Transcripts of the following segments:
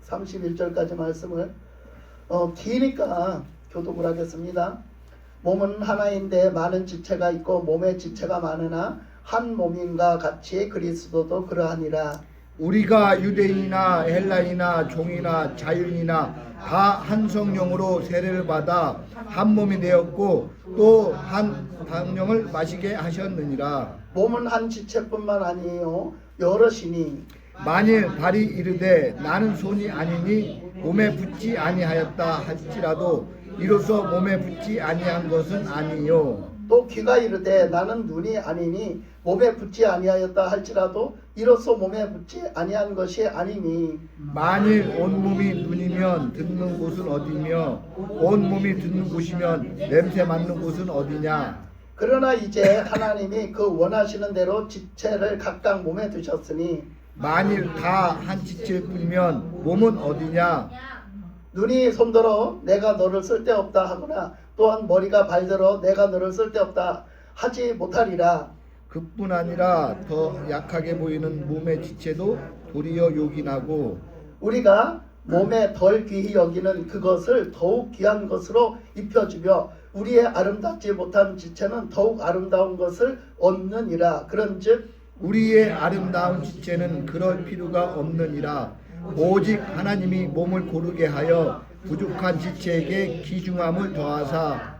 31절까지 말씀을 기니까 교독을 하겠습니다. 몸은 하나인데 많은 지체가 있고 몸에 지체가 많으나 한 몸인가 같이 그리스도도 그러하니라. 우리가 유대인이나 헬라인이나 종이나 자유인이나 다 한 성령으로 세례를 받아 한 몸이 되었고 또 한 방령을 마시게 하셨느니라. 몸은 한 지체뿐만 아니요 여럿이니 만일 발이 이르되 나는 손이 아니니 몸에 붙지 아니하였다 할지라도 이로써 몸에 붙지 아니한 것은 아니요. 또 귀가 이르되 나는 눈이 아니니 몸에 붙지 아니하였다 할지라도 이로써 몸에 붙지 아니한 것이 아니니 만일 온 몸이 눈이면 듣는 곳은 어디며 온 몸이 듣는 곳이면 냄새 맡는 곳은 어디냐. 그러나 이제 하나님이 그 원하시는 대로 지체를 각각 몸에 두셨으니 만일 다 한 지체일 뿐이면 몸은 어디냐. 눈이 손들어 내가 너를 쓸데없다 하거나 또한 머리가 발들어 내가 너를 쓸데없다 하지 못하리라. 그뿐 아니라 더 약하게 보이는 몸의 지체도 도리어 요긴하고 우리가 몸에 덜 귀히 여기는 그것을 더욱 귀한 것으로 입혀주며 우리의 아름답지 못한 지체는 더욱 아름다운 것을 얻느니라. 그런즉 우리의 아름다운 지체는 그럴 필요가 없느니라. 오직 하나님이 몸을 고르게 하여 부족한 지체에게 귀중함을 더하사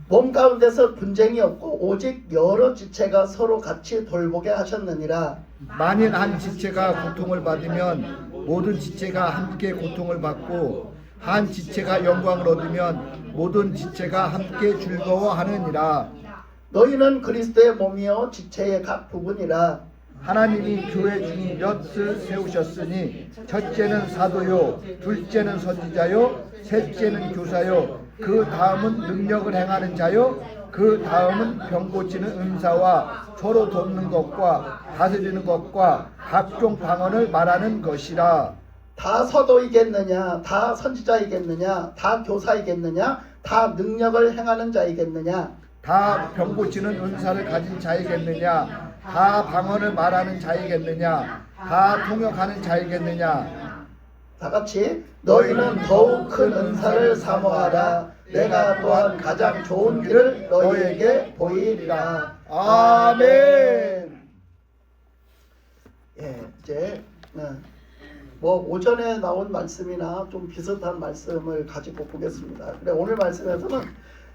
몸 가운데서 분쟁이 없고 오직 여러 지체가 서로 같이 돌보게 하셨느니라. 만일 한 지체가 고통을 받으면 모든 지체가 함께 고통을 받고 한 지체가 영광을 얻으면 모든 지체가 함께 즐거워하느니라. 너희는 그리스도의 몸이요 지체의 각 부분이라. 하나님이 교회 중 몇을 세우셨으니 첫째는 사도요 둘째는 선지자요 셋째는 교사요 그 다음은 능력을 행하는 자요 그 다음은 병 고치는 은사와 서로 돕는 것과 다스리는 것과 각종 방언을 말하는 것이라. 다 사도이겠느냐, 다 선지자이겠느냐, 다 교사이겠느냐, 다 능력을 행하는 자이겠느냐, 다 병 고치는 은사를 가진 자이겠느냐, 다 방언을 말하는 자이겠느냐, 다 통역하는 자이겠느냐. 다 같이 너희는 더욱 큰 은사를 사모하라. 내가 또한 가장 좋은 길을 너희에게 보이리라. 아멘. 예, 이제 뭐 오전에 나온 말씀이나 좀 비슷한 말씀을 가지고 보겠습니다. 근데 오늘 말씀에서는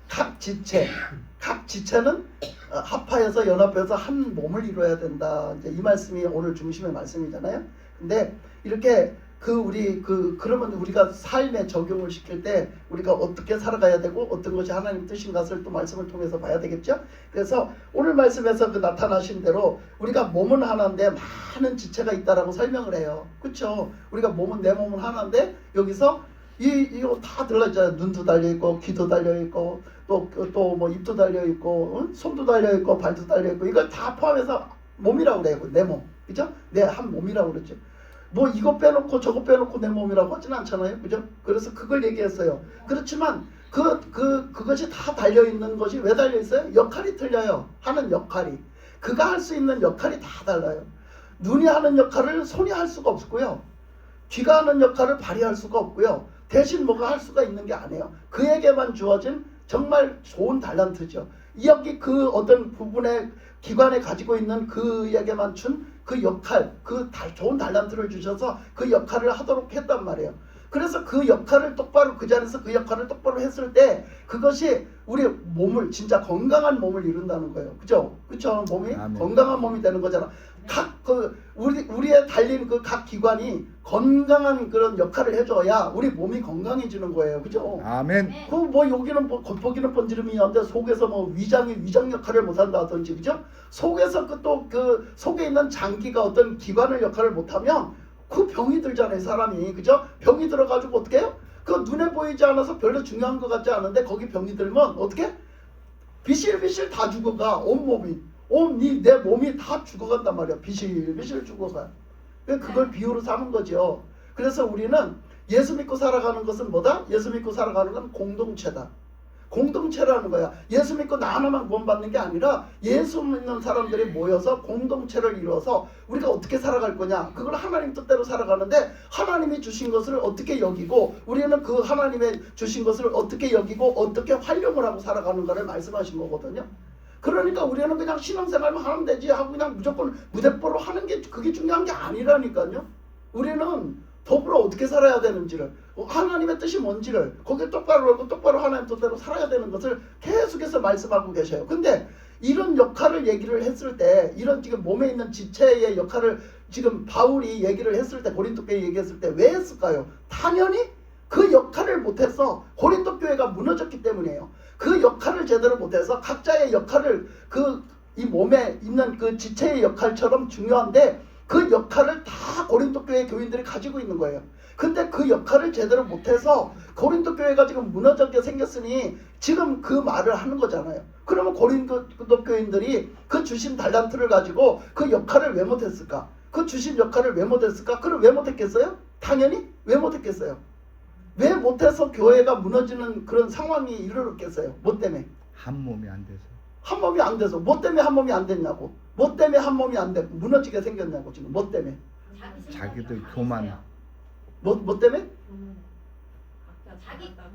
각 지체는 합하여서 연합해서 한 몸을 이루어야 된다. 이제 이 말씀이 오늘 중심의 말씀이잖아요. 근데 이렇게 그러면 우리가 삶에 적용을 시킬 때 우리가 어떻게 살아가야 되고 어떤 것이 하나님 뜻인 것을 또 말씀을 통해서 봐야 되겠죠. 그래서 오늘 말씀에서 그 나타나신 대로 우리가 몸은 하나인데 많은 지체가 있다라고 설명을 해요. 그렇죠? 우리가 내 몸은 하나인데 여기서 이거 다 들어있잖아요. 눈도 달려 있고 귀도 달려 있고 또 뭐 입도 달려 있고 손도 달려 있고 발도 달려 있고 이걸 다 포함해서 몸이라고 그래요. 내 몸, 그죠? 내 한 몸이라고 그러죠. 뭐 이거 빼놓고 저거 빼놓고 내 몸이라고 하진 않잖아요. 그죠? 그래서 그걸 얘기했어요. 그렇지만 그것이 다 달려있는 것이 왜 달려있어요? 역할이 틀려요. 하는 역할이. 그가 할 수 있는 역할이 다 달라요. 눈이 하는 역할을 손이 할 수가 없고요. 귀가 하는 역할을 발이 할 수가 없고요. 대신 뭐가 할 수가 있는 게 아니에요. 그에게만 주어진 정말 좋은 달란트죠. 여기 그 어떤 부분의 기관에 가지고 있는 그에게만 준 그 역할, 좋은 달란트를 주셔서 그 역할을 하도록 했단 말이에요. 그래서 그 역할을 똑바로 그 자리에서 그 역할을 똑바로 했을 때 그것이 우리 몸을 진짜 건강한 몸을 이룬다는 거예요. 그죠? 그쵸? 몸이 아멘. 건강한 몸이 되는 거잖아. 우리의 달린 그 각 기관이 건강한 그런 역할을 해줘야 우리 몸이 건강해지는 거예요. 그죠? 아멘. 뭐 여기는 뭐 겉보기는 번지름이었는데 속에서 뭐 위장 역할을 못한다든지, 그죠? 속에서 그 속에 있는 장기가 어떤 기관을 역할을 못하면 그 병이 들잖아요, 사람이. 그죠? 병이 들어가지고 어떻게 해요? 그 눈에 보이지 않아서 별로 중요한 것 같지 않은데 거기 병이 들면 어떻게? 비실비실 다 죽어가. 온몸이. 내 몸이 다 죽어간단 말이야. 비실비실 죽어가. 그걸 비유로 삼은 거죠. 그래서 우리는 예수 믿고 살아가는 것은 뭐다? 예수 믿고 살아가는 건 공동체다. 공동체라는 거야. 예수 믿고 나 하나만 구원받는 게 아니라 예수 믿는 사람들이 모여서 공동체를 이루어서 우리가 어떻게 살아갈 거냐. 그걸 하나님 뜻대로 살아가는데 하나님이 주신 것을 어떻게 여기고 우리는 그 하나님의 주신 것을 어떻게 여기고 어떻게 활용을 하고 살아가는가를 말씀하신 거거든요. 그러니까 우리는 그냥 신앙생활만 하면 되지 하고 그냥 무조건 무대뽀로 하는 게 그게 중요한 게 아니라니까요. 우리는 더불어 어떻게 살아야 되는지를 하나님의 뜻이 뭔지를 거기에 똑바로 알고 똑바로 하나님 뜻대로 살아야 되는 것을 계속해서 말씀하고 계셔요. 근데 이런 역할을 얘기를 했을 때 이런 지금 몸에 있는 지체의 역할을 지금 바울이 얘기를 했을 때 고린도 교회 얘기했을 때 왜 했을까요? 당연히 그 역할을 못해서 고린도 교회가 무너졌기 때문이에요. 그 역할을 제대로 못해서 각자의 역할을 이 몸에 있는 그 지체의 역할처럼 중요한데 그 역할을 다 고린도 교회 교인들이 가지고 있는 거예요. 근데 그 역할을 제대로 못해서 고린도 교회가 지금 무너졌게 생겼으니 지금 그 말을 하는 거잖아요. 그러면 고린도 교인들이 그 주신 달란트를 가지고 그 역할을 왜 못했을까? 그 주신 역할을 왜 못했을까? 그럼 왜 못했겠어요? 당연히 왜 못했겠어요? 왜 못해서 교회가 무너지는 그런 상황이 이르렀겠어요? 뭐 때문에? 한 몸이 안 돼서. 한 몸이 안 돼서. 뭐 때문에 한 몸이 안 됐냐고. 뭐 때문에 한 몸이 안 되고 무너지게 생겼냐고. 지금 뭐 때문에? 자기들 교만. 뭐 때문에?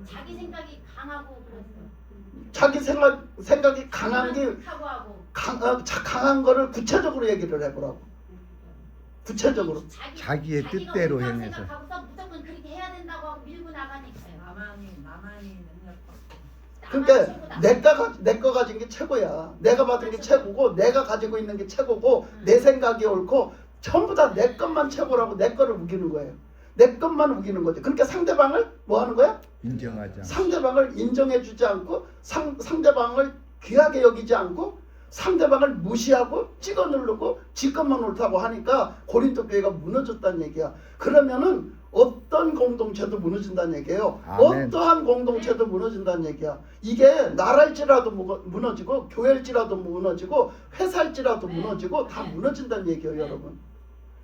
자기 생각이 강하고 그랬어요. 자기 생각이 강한 게 사고하고 강한 거를 구체적으로 얘기를 해보라고. 구체적으로. 자기의 뜻대로 행해서. 생각하고서 무조건 그렇게 해야 된다고 하고 밀고 나가니까요. 나만이 그러니까 내 거 가진 게 최고야. 내가 받은 게 최고고 내가 가지고 있는 게 최고고 내 생각이 옳고 전부 다 내 것만 최고라고 내 거를 우기는 거예요. 내 것만 우기는 거죠. 그러니까 상대방을 뭐 하는 거야? 인정하지 않고. 상대방을 인정해주지 않고 상대방을 귀하게 여기지 않고 상대방을 무시하고 찍어 누르고 지 것만 옳다고 하니까 고린도 교회가 무너졌다는 얘기야. 그러면은 어떤 공동체도 무너진다는 얘기예요. 아멘. 어떠한 공동체도 무너진다는 얘기야. 이게 나라일지라도 무너지고 교회일지라도 무너지고 회사일지라도 무너지고 다 무너진다는 얘기예요, 여러분.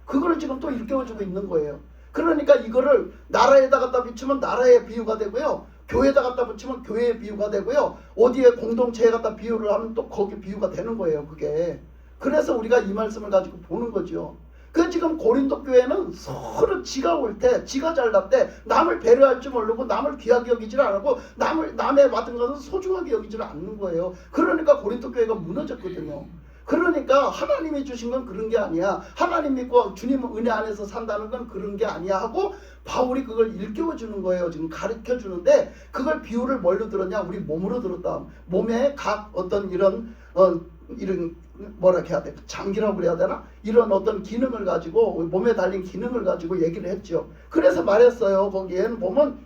그걸 지금 또 일깨워주고 있는 거예요. 그러니까 이거를 나라에다 갖다 비추면 나라의 비유가 되고요. 교회에다 갖다 붙이면 교회의 비유가 되고요. 어디에 공동체에 갖다 비유를 하면 또 거기 비유가 되는 거예요. 그게. 그래서 우리가 이 말씀을 가지고 보는 거죠. 그 지금 고린도 교회는 서로 지가 옳대, 지가 잘났대, 남을 배려할 줄 모르고 남을 귀하게 여기질 않고 남의 받은 것은 소중하게 여기질 않는 거예요. 그러니까 고린도 교회가 무너졌거든요. 그러니까 하나님이 주신 건 그런 게 아니야. 하나님 믿고 주님 은혜 안에서 산다는 건 그런 게 아니야 하고 바울이 그걸 일깨워 주는 거예요. 지금 가르쳐 주는데 그걸 비유를 뭘로 들었냐? 우리 몸으로 들었다. 몸에 각 어떤 이런 뭐라 해야 돼? 장기라고 그래야 되나? 이런 어떤 기능을 가지고 몸에 달린 기능을 가지고 얘기를 했죠. 그래서 말했어요. 거기에는 보면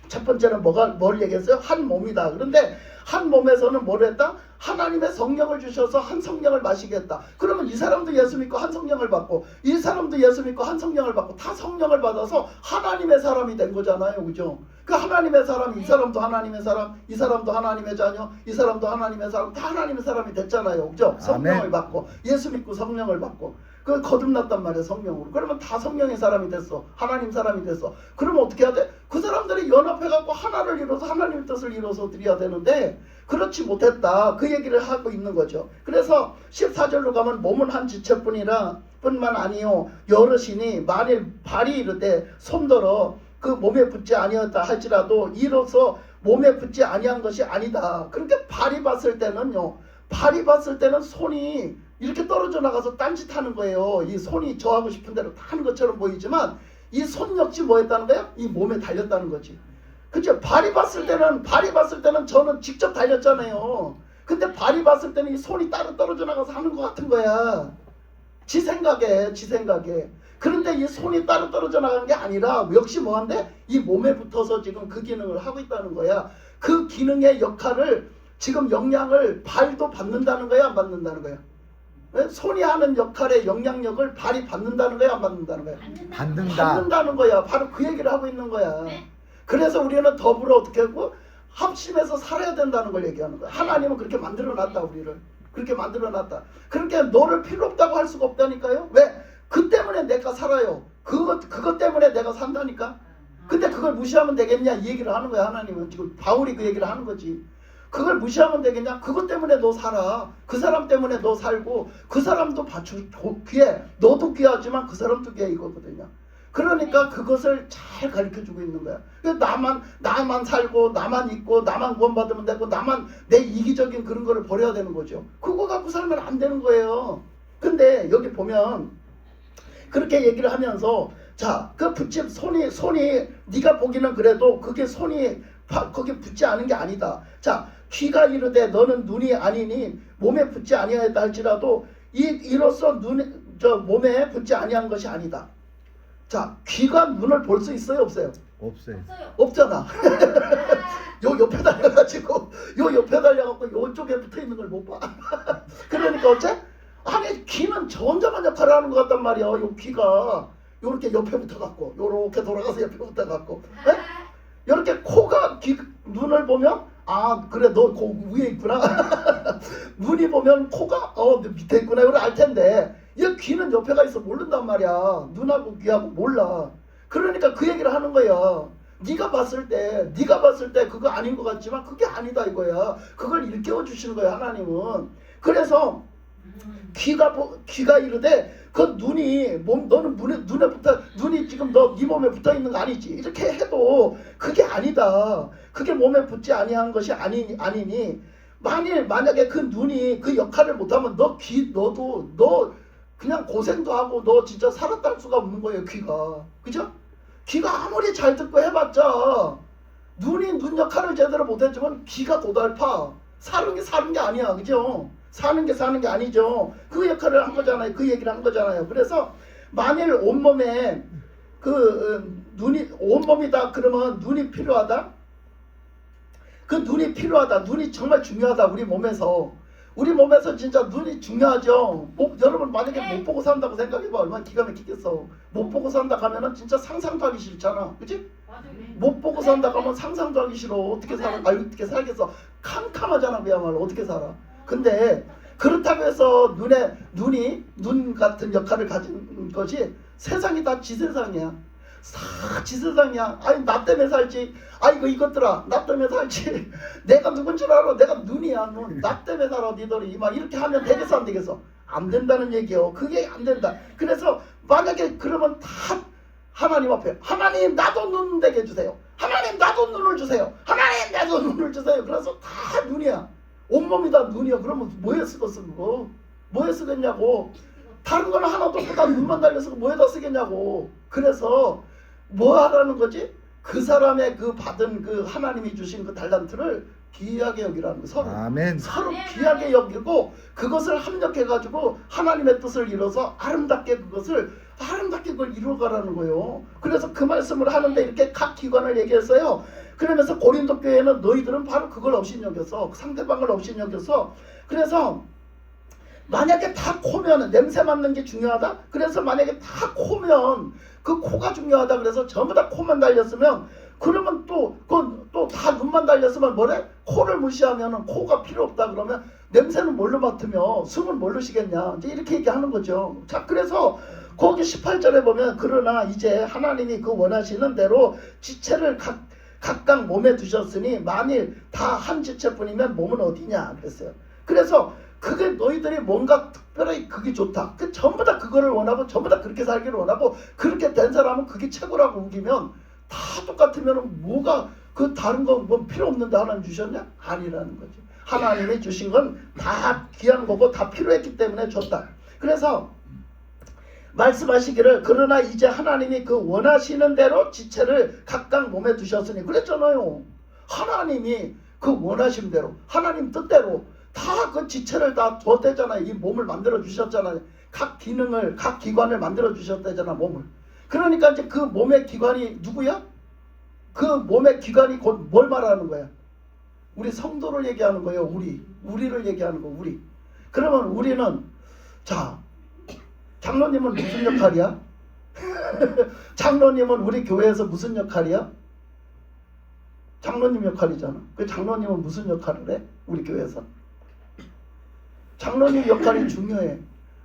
첫 번째는 뭘 얘기했어요? 한 몸이다. 그런데 한 몸에서는 뭘 했다? 하나님의 성령을 주셔서 한 성령을 마시게 했다. 그러면 이 사람도 예수 믿고 한 성령을 받고 이 사람도 예수 믿고 한 성령을 받고 다 성령을 받아서 하나님의 사람이 된 거잖아요. 그죠? 그 하나님의 사람, 이 사람도 하나님의 사람, 이 사람도 하나님의 자녀, 이 사람도 하나님의 사람, 다 하나님의 사람이 됐잖아요. 그죠? 성령을 아멘. 받고 예수 믿고 성령을 받고 그 거듭났단 말이에요. 성령으로. 그러면 다 성령의 사람이 됐어. 하나님 사람이 됐어. 그러면 어떻게 해야 돼? 그 사람들이 연합해갖고 하나를 이뤄서 하나님의 뜻을 이뤄서 드려야 되는데 그렇지 못했다. 그 얘기를 하고 있는 거죠. 그래서 14절로 가면 몸은 한 지체뿐만 아니요 여럿이니 만일 발이 이르되 손더러 그 몸에 붙지 아니었다 할지라도 이로써 몸에 붙지 아니한 것이 아니다. 그렇게 발이 봤을 때는요. 발이 봤을 때는 손이 이렇게 떨어져 나가서 딴짓하는 거예요. 이 손이 저하고 싶은 대로 다 하는 것처럼 보이지만 이 손 역시 뭐 했다는 거예요? 이 몸에 달렸다는 거지. 그죠? 발이 봤을 때는 저는 직접 달렸잖아요. 근데 발이 봤을 때는 이 손이 따로 떨어져 나가서 하는 것 같은 거야. 지 생각에. 그런데 이 손이 따로 떨어져 나가는 게 아니라 역시 뭐한데? 이 몸에 붙어서 지금 그 기능을 하고 있다는 거야. 그 기능의 역할을 지금 영향을 발도 받는다는 거야, 안 받는다는 거야? 손이 하는 역할의 영향력을 발이 받는다는 거야, 안 받는다는 거야? 받는다는 거야. 바로 그 얘기를 하고 있는 거야. 그래서 우리는 더불어 어떻게 하고 합심해서 살아야 된다는 걸 얘기하는 거야. 하나님은 그렇게 만들어놨다. 우리를 그렇게 만들어놨다. 그러니까 너를 필요 없다고 할 수가 없다니까요. 왜? 그 때문에 내가 살아요. 그것 때문에 내가 산다니까. 근데 그걸 무시하면 되겠냐 이 얘기를 하는 거야. 하나님은 지금 바울이 그 얘기를 하는 거지. 그걸 무시하면 되겠냐? 그것 때문에 너 살아. 그 사람 때문에 너 살고 그 사람도 귀해. 너도 귀하지만 그 사람도 귀해 이거거든요. 그러니까 그것을 잘 가르쳐주고 있는 거야. 나만 살고 나만 있고 나만 구원받으면 되고 나만 내 이기적인 그런 거를 버려야 되는 거죠. 그거 갖고 살면 안 되는 거예요. 근데 여기 보면 그렇게 얘기를 하면서 자, 그 손이 네가 보기는 그래도 그게 손이 거기 붙지 않은 게 아니다. 자, 귀가 이르되 너는 눈이 아니니 몸에 붙지 아니하였다 할지라도 이로써 몸에 붙지 아니한 것이 아니다. 자, 귀가 눈을 볼 수 있어요, 없어요? 없어요. 없잖아. 요 옆에 달려가지고 요쪽에 붙어 있는 걸 못 봐. 그러니까 어째? 아니 귀는 저 혼자만 역할을 하는 것 같단 말이야. 요 귀가 요렇게 옆에 붙어갖고 요렇게 돌아가서 옆에 붙어갖고 이렇게 코가 눈을 보면 아 그래 너 위에 있구나. 눈이 보면 코가 밑에 있구나 이걸 알 텐데 얘 귀는 옆에가 있어 모른단 말이야. 눈하고 귀하고 몰라. 그러니까 그 얘기를 하는 거야. 네가 봤을 때 그거 아닌 것 같지만 그게 아니다 이거야. 그걸 일깨워 주시는 거야 하나님은. 그래서 귀가 이르되 그 너는 눈에 붙어 눈이 지금 네 몸에 붙어 있는 거 아니지. 이렇게 해도 그게 아니다. 그게 몸에 붙지 아니한 것이 아니니 만약에 그 눈이 그 역할을 못하면 너도 그냥 고생도 하고 너 진짜 살았다 할 수가 없는 거예요. 귀가 그죠? 귀가 아무리 잘 듣고 해봤자 눈이 눈 역할을 제대로 못했지만 귀가 고달파. 사는 게 아니야. 그죠? 사는 게 아니죠. 그 역할을 한 거잖아요. 그 얘기를 한 거잖아요. 그래서 만일 온몸에 온몸이다 그러면 눈이 필요하다? 그 눈이 필요하다. 눈이 정말 중요하다. 우리 몸에서 진짜 눈이 중요하죠. 여러분 만약에 못 보고 산다고 생각해봐. 얼마나 기가 막히겠어. 못 보고 산다 하면은 진짜 상상도 하기 싫잖아. 그치? 못 보고 산다 하면 상상도 하기 싫어. 어떻게 어떻게 살겠어. 캄캄하잖아. 그야말로 어떻게 살아. 근데 그렇다고 해서 눈 같은 역할을 가진 것이 세상이 다 지세상이야. 다 지세상이야. 아니 나 때문에 살지. 아이고 이것들아 나 때문에 살지. 내가 누군 줄 알아. 내가 눈이야. 눈. 나 때문에 살아 니들이. 막 이렇게 하면 되겠어 안 되겠어? 안 된다는 얘기요. 그게 안 된다. 그래서 만약에 그러면 다 하나님 앞에 하나님 나도 눈 되게 해주세요. 하나님 나도 눈을 주세요. 하나님 나도 눈을 주세요. 그래서 다 눈이야. 온몸이 다 눈이야. 그러면 뭐에 쓰겠어 그거? 뭐에 쓰겠냐고. 다른 거는 하나도 없고 다 눈만 달려서 뭐에다 쓰겠냐고. 그래서 뭐 하라는 거지? 그 사람의 그 받은 그 하나님이 주신 그 달란트를 귀하게 여기라는 거. 서로 귀하게 여기고 그것을 합력해가지고 하나님의 뜻을 이뤄서 아름답게 그걸 이루어가라는 거예요. 그래서 그 말씀을 하는데 이렇게 각 기관을 얘기했어요. 그러면서 고린도 교회는 너희들은 바로 그걸 업신여겨서 상대방을 업신여겨서 그래서 만약에 다 코면 냄새 맡는 게 중요하다. 그래서 만약에 다 코면 그 코가 중요하다. 그래서 전부 다 코만 달렸으면 그러면 또 다 눈만 달렸으면 뭐래? 코를 무시하면 코가 필요 없다 그러면 냄새는 뭘로 맡으며 숨은 뭘로 쉬겠냐. 이제 이렇게 얘기하는 거죠. 자 그래서 거기 18절에 보면 그러나 이제 하나님이 그 원하시는 대로 지체를 각각 몸에 두셨으니 만일 다 한 지체뿐이면 몸은 어디냐 그랬어요. 그래서 그게 너희들이 뭔가 특별히 그게 좋다. 전부 다 그거를 원하고 전부 다 그렇게 살기를 원하고 그렇게 된 사람은 그게 최고라고 우기면 다 똑같으면 뭐가 그 다른 거 뭐 필요 없는데 하나님 주셨냐? 아니라는 거죠. 하나님이 주신 건 다 귀한 거고 다 필요했기 때문에 줬다. 그래서 말씀하시기를 그러나 이제 하나님이 그 원하시는 대로 지체를 각각 몸에 두셨으니 그랬잖아요. 하나님이 그 원하신 대로 하나님 뜻대로 다 그 지체를 다 줬대잖아요. 이 몸을 만들어 주셨잖아요. 각 기능을 각 기관을 만들어 주셨대잖아 몸을. 그러니까 이제 그 몸의 기관이 누구야? 그 몸의 기관이 곧 뭘 말하는 거야? 우리 성도를 얘기하는 거예요. 우리를 얘기하는 거 우리. 그러면 우리는 자 장로님은 무슨 역할이야? 장로님은 우리 교회에서 무슨 역할이야? 장로님 역할이잖아. 그 장로님은 무슨 역할을 해? 우리 교회에서. 장로님 역할이 중요해.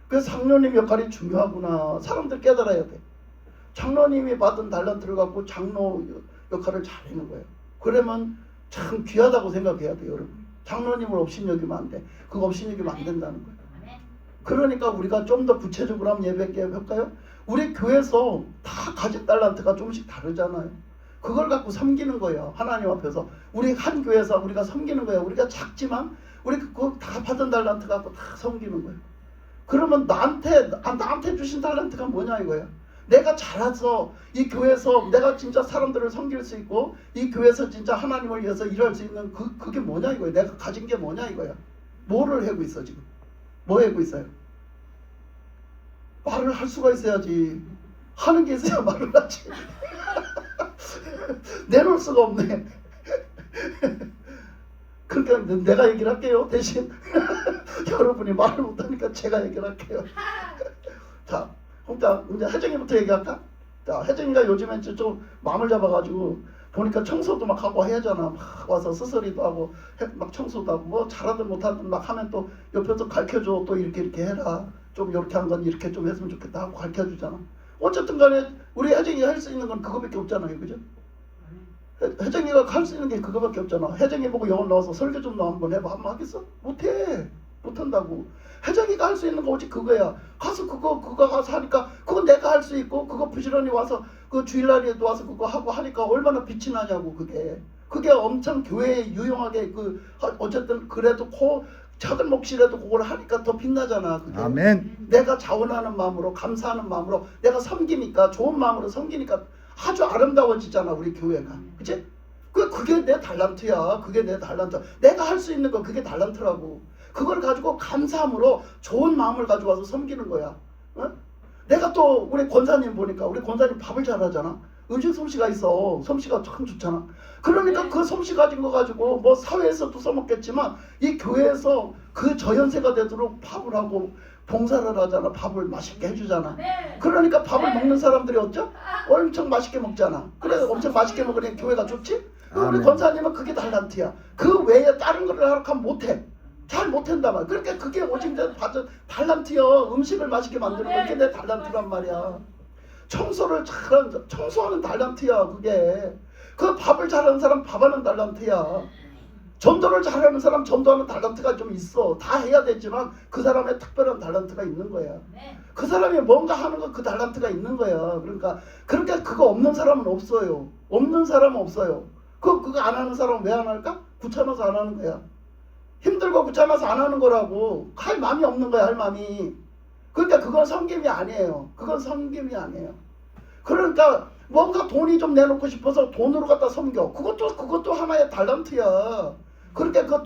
그래서 장로님 역할이 중요하구나. 사람들 깨달아야 돼. 장로님이 받은 달란트를 갖고 장로 역할을 잘하는 거예요. 그러면 참 귀하다고 생각해야 돼요, 여러분. 장로님을 업신여기면 안 돼. 그거 업신여기면 안 된다는 거예요. 그러니까 우리가 좀 더 구체적으로 한번 예배께 해볼까요? 우리 교회에서 다 가진 달란트가 조금씩 다르잖아요. 그걸 갖고 섬기는 거예요. 하나님 앞에서. 우리 한 교회에서 우리가 섬기는 거예요. 우리가 작지만 우리 그거 다 받은 달란트 갖고 다 섬기는 거예요. 그러면 나한테 주신 달란트가 뭐냐 이거예요. 내가 잘해서 이 교회에서 내가 진짜 사람들을 섬길 수 있고 이 교회에서 진짜 하나님을 위해서 일할 수 있는 그게 뭐냐 이거예요. 내가 가진 게 뭐냐 이거야. 뭐를 하고 있어 지금? 뭐 하고 있어요? 말을 할 수가 있어야지. 하는 게 있어야 말을 하지. 내놓을 수가 없네. 그러니까 내가 얘기를 할게요. 대신 여러분이 말을 못하니까 제가 얘기를 할게요. 자, 그러니까 이제 혜정이부터 얘기할까? 자, 혜정이가 요즘에 좀 마음을 잡아가지고 보니까 청소도 막 하고 해야잖아. 막 와서 스스리도 하고 막 청소도 하고 뭐 잘하든 못하든 막 하면 또 옆에서 가르쳐줘. 또 이렇게 해라. 좀 이렇게 한 건 이렇게 좀 했으면 좋겠다 하고 가르쳐주잖아. 어쨌든 간에 우리 혜정이가 할 수 있는 건 그거밖에 없잖아요. 그죠? 혜정이가 할 수 있는 게 그거밖에 없잖아. 혜정이 보고 영혼 나와서 설교 좀 한번 해봐. 한번 하겠어? 못해. 못한다고. 혜정이가 할 수 있는 거 오직 그거야. 가서 그거 가서 하니까 그거 내가 할 수 있고 그거 부지런히 와서 그 주일날에도 와서 그거 하고 하니까 얼마나 빛이 나냐고. 그게 엄청 교회에 유용하게 어쨌든 그래도 작은 몫이라도 그걸 하니까 더 빛나잖아. 그게. 아멘. 내가 자원하는 마음으로 감사하는 마음으로 내가 섬기니까 좋은 마음으로 섬기니까 아주 아름다워지잖아 우리 교회가. 그치? 그게 내 달란트야. 그게 내 달란트. 내가 할 수 있는 거 그게 달란트라고. 그걸 가지고 감사함으로 좋은 마음을 가지고 와서 섬기는 거야. 어? 내가 또 우리 권사님 보니까 우리 권사님 밥을 잘하잖아. 음식 솜씨가 있어. 솜씨가 참 좋잖아. 그러니까 그 솜씨 가진 거 가지고 뭐 사회에서도 써먹겠지만 이 교회에서 그 저연세가 되도록 밥을 하고 봉사를 하잖아. 밥을 맛있게 해주잖아. 그러니까 밥을 먹는 사람들이 어쩌? 엄청 맛있게 먹잖아. 그래 엄청 맛있게 먹으니 교회가 좋지? 우리 권사님은 그게 달란트야. 그 외에 다른 거를 하면 못해. 잘 못한다 말. 그러니까 그게 오직 내 달란트여. 음식을 맛있게 만드는 거 그게 내 달란트란 말이야. 청소하는 달란트야 그게. 그 밥을 잘하는 사람 밥하는 달란트야. 전도를 잘하는 사람 전도하는 달란트가 좀 있어. 다 해야 되지만 그 사람의 특별한 달란트가 있는 거야. 그 사람이 뭔가 하는 거 그 달란트가 있는 거야. 그러니까 그거 없는 사람은 없어요. 없는 사람은 없어요. 그거 안 하는 사람은 왜 안 할까? 귀찮아서 안 하는 거야. 힘들고 귀찮아서 안 하는 거라고. 할 마음이 없는 거야. 할 마음이. 그러니까 그건 섬김이 아니에요. 그건 섬김이 아니에요. 그러니까 뭔가 돈이 좀 내놓고 싶어서 돈으로 갖다 섬겨. 그것도 하나의 달란트야. 그러니까 그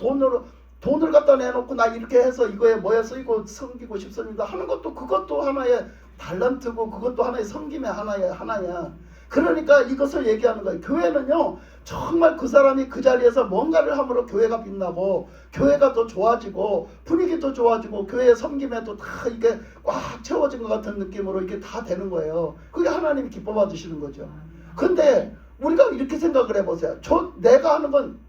돈을 갖다 내놓고 나 이렇게 해서 이거에 뭐에 쓰이고 섬기고 싶습니다 하는 것도 그것도 하나의 달란트고 그것도 하나의 섬김의 하나야. 그러니까 이것을 얘기하는 거예요. 교회는요 정말 그 사람이 그 자리에서 뭔가를 함으로 교회가 빛나고 교회가 더 좋아지고 분위기도 좋아지고 교회의 섬김에도 다 이게 꽉 채워진 것 같은 느낌으로 이게 다 되는 거예요. 그게 하나님이 기뻐 받으시는 거죠. 근데 우리가 이렇게 생각을 해보세요. 내가 하는 건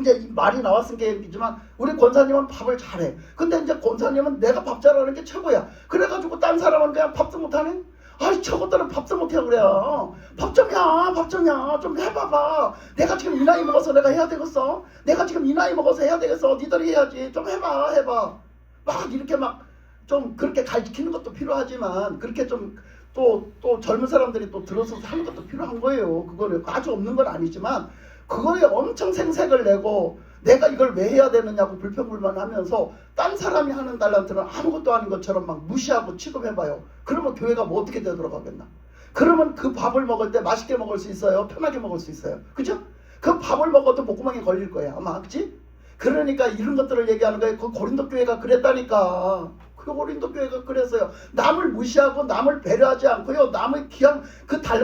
이제 말이 나왔은 게 얘기지만 우리 권사님은 밥을 잘해. 근데 이제 권사님은 내가 밥 잘하는 게 최고야. 그래가지고 딴 사람은 그냥 밥도 못하네? 아이 저것들은 밥도 못해 그래요. 밥 좀이야 좀 해봐봐. 내가 지금 이 나이 먹어서 내가 해야 되겠어. 내가 지금 이 나이 먹어서 해야 되겠어. 니들이 해야지. 좀 해봐. 막 이렇게 막 좀 그렇게 가르치는 것도 필요하지만 그렇게 좀 또 젊은 사람들이 또 들어서 하는 것도 필요한 거예요. 그거는 아주 없는 건 아니지만 그거에 엄청 생색을 내고 내가 이걸 왜 해야 되느냐고 불평불만하면서 딴 사람이 하는 달란트는 아무것도 아닌 것처럼 막 무시하고 취급해봐요. 그러면 교회가 뭐 어떻게 되돌아가겠나? 그러면 그 밥을 먹을 때 맛있게 먹을 수 있어요? 편하게 먹을 수 있어요? 그죠? 그 밥을 먹어도 목구멍에 걸릴 거야 아마. 그치? 그러니까 이런 것들을 얘기하는 거예요. 그 고린도 교회가 그랬다니까. 그 고린도 교회가 그랬어요. 남을 무시하고 남을 배려하지 않고요. 남의 귀한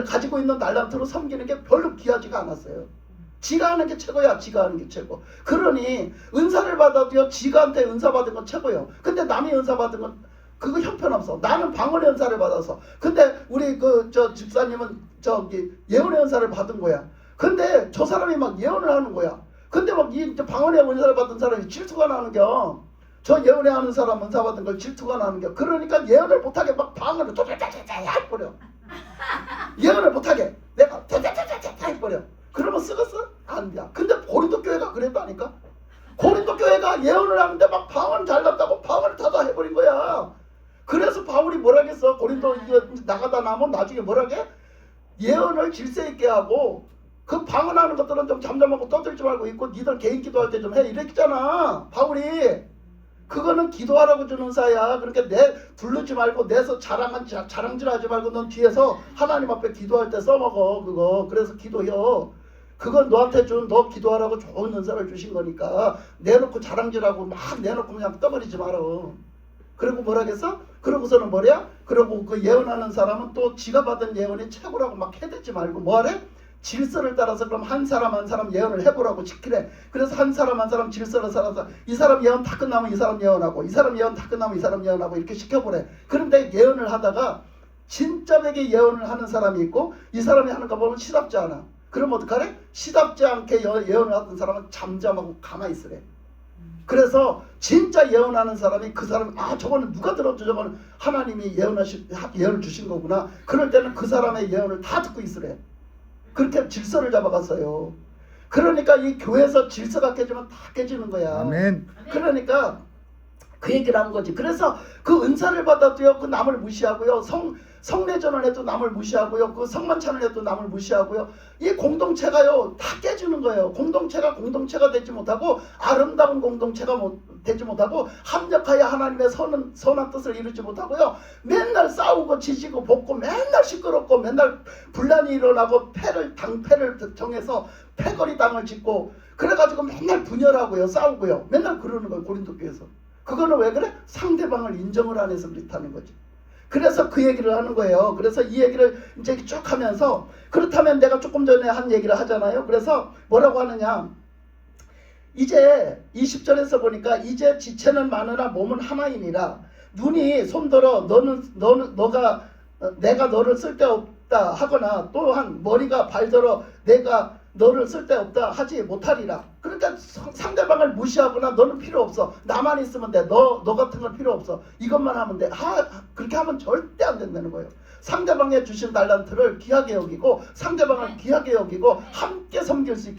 가지고 있는 달란트로 섬기는 게 별로 귀하지가 않았어요. 지가 하는 게 최고야. 지가 하는 게 최고. 그러니 은사를 받아도요. 지가한테 은사 받은 건 최고예요. 근데 남이 은사 받은 건 그거 형편없어. 나는 방언의 은사를 받아서. 근데 우리 집사님은 예언의 은사를 받은 거야. 근데 저 사람이 막 예언을 하는 거야. 근데 막 이 방언의 은사를 받은 사람이 질투가 나는겨. 저 예언에 하는 사람 은사 받은 걸 질투가 나는겨. 그러니까 예언을 못하게 막 방언을 도도도도도 해버려. 예언을 못하게 내가 다다다다다 해버려. 그러면 쓰겠어? 안 돼. 근데 고린도 교회가 그랬다니까. 고린도 교회가 예언을 하는데 막 방언 잘 났다고 방언을 다 해버린 거야. 그래서 바울이 뭐라겠어? 고린도 이거 나가다 나면 나중에 뭐라게? 예언을 질서 있게 하고 그 방언하는 것들은 좀 잠잠하고 떠들지 말고 있고 니들 개인 기도할 때 좀 해 이랬잖아 바울이. 그거는 기도하라고 주는 사야. 그러니까 내 부르지 말고 내서 자랑질하지 말고 넌 뒤에서 하나님 앞에 기도할 때 써먹어 그거. 그래서 기도해. 그건 너한테 준 너 기도하라고 좋은 은사를 주신 거니까 내놓고 자랑질하고 막 내놓고 그냥 떠버리지 마라. 그리고 뭐라겠어? 그러고서는 뭐냐? 그리고 그 예언하는 사람은 또 지가 받은 예언이 최고라고 막 해대지 말고 뭐하래? 질서를 따라서 그럼 한 사람 한 사람 예언을 해보라고 지키래. 그래서 한 사람 한 사람 질서를 따라서 이 사람 예언 다 끝나면 이 사람 예언하고 이 사람 예언 다 끝나면 이 사람 예언하고 이렇게 시켜보래. 그런데 예언을 하다가 진짜되게 예언을 하는 사람이 있고 이 사람이 하는 거 보면 시답지 않아. 그럼 어떡하래? 시답지 않게 예언을 하던 사람은 잠잠하고 가만히 있으래. 그래서 진짜 예언하는 사람이 그 사람 저거는 누가 들었죠? 저거는 하나님이 예언을 주신 거구나. 그럴 때는 그 사람의 예언을 다 듣고 있으래. 그렇게 질서를 잡아갔어요. 그러니까 이 교회에서 질서가 깨지면 다 깨지는 거야. 아멘. 그러니까 그 얘기를 한 거지. 그래서 그 은사를 받아도요, 그 남을 무시하고요, 성례전을 해도 남을 무시하고요, 그 성만찬을 해도 남을 무시하고요, 이 공동체가요 다 깨지는 거예요. 공동체가 되지 못하고 아름다운 공동체가 되지 못하고 합력하여 하나님의 선한 뜻을 이루지 못하고요, 맨날 싸우고 지지고 볶고 맨날 시끄럽고 맨날 분란이 일어나고 당패를 정해서 패거리 당을 짓고 그래가지고 맨날 분열하고요, 싸우고요, 맨날 그러는 거예요. 고린도 교회에서. 그거는 왜 그래? 상대방을 인정을 안 해서 그렇다는 거지. 그래서 그 얘기를 하는 거예요. 그래서 이 얘기를 이제 쭉 하면서 그렇다면 내가 조금 전에 한 얘기를 하잖아요. 그래서 뭐라고 하느냐, 이제 20절에서 보니까 이제 지체는 많으나 몸은 하나이니라. 눈이 손들어 내가 너를 쓸데없다 하거나 또한 머리가 발들어 내가 너를 쓸데없다 하지 못하리라. 그러니까 상대방을 무시하거나 너는 필요 없어, 나만 있으면 돼, 너 같은 건 필요 없어, 이것만 하면 돼. 그렇게 하면 절대 안 된다는 거예요. 상대방에 주신 달란트를 귀하게 여기고 상대방을 귀하게 여기고 함께 섬길 수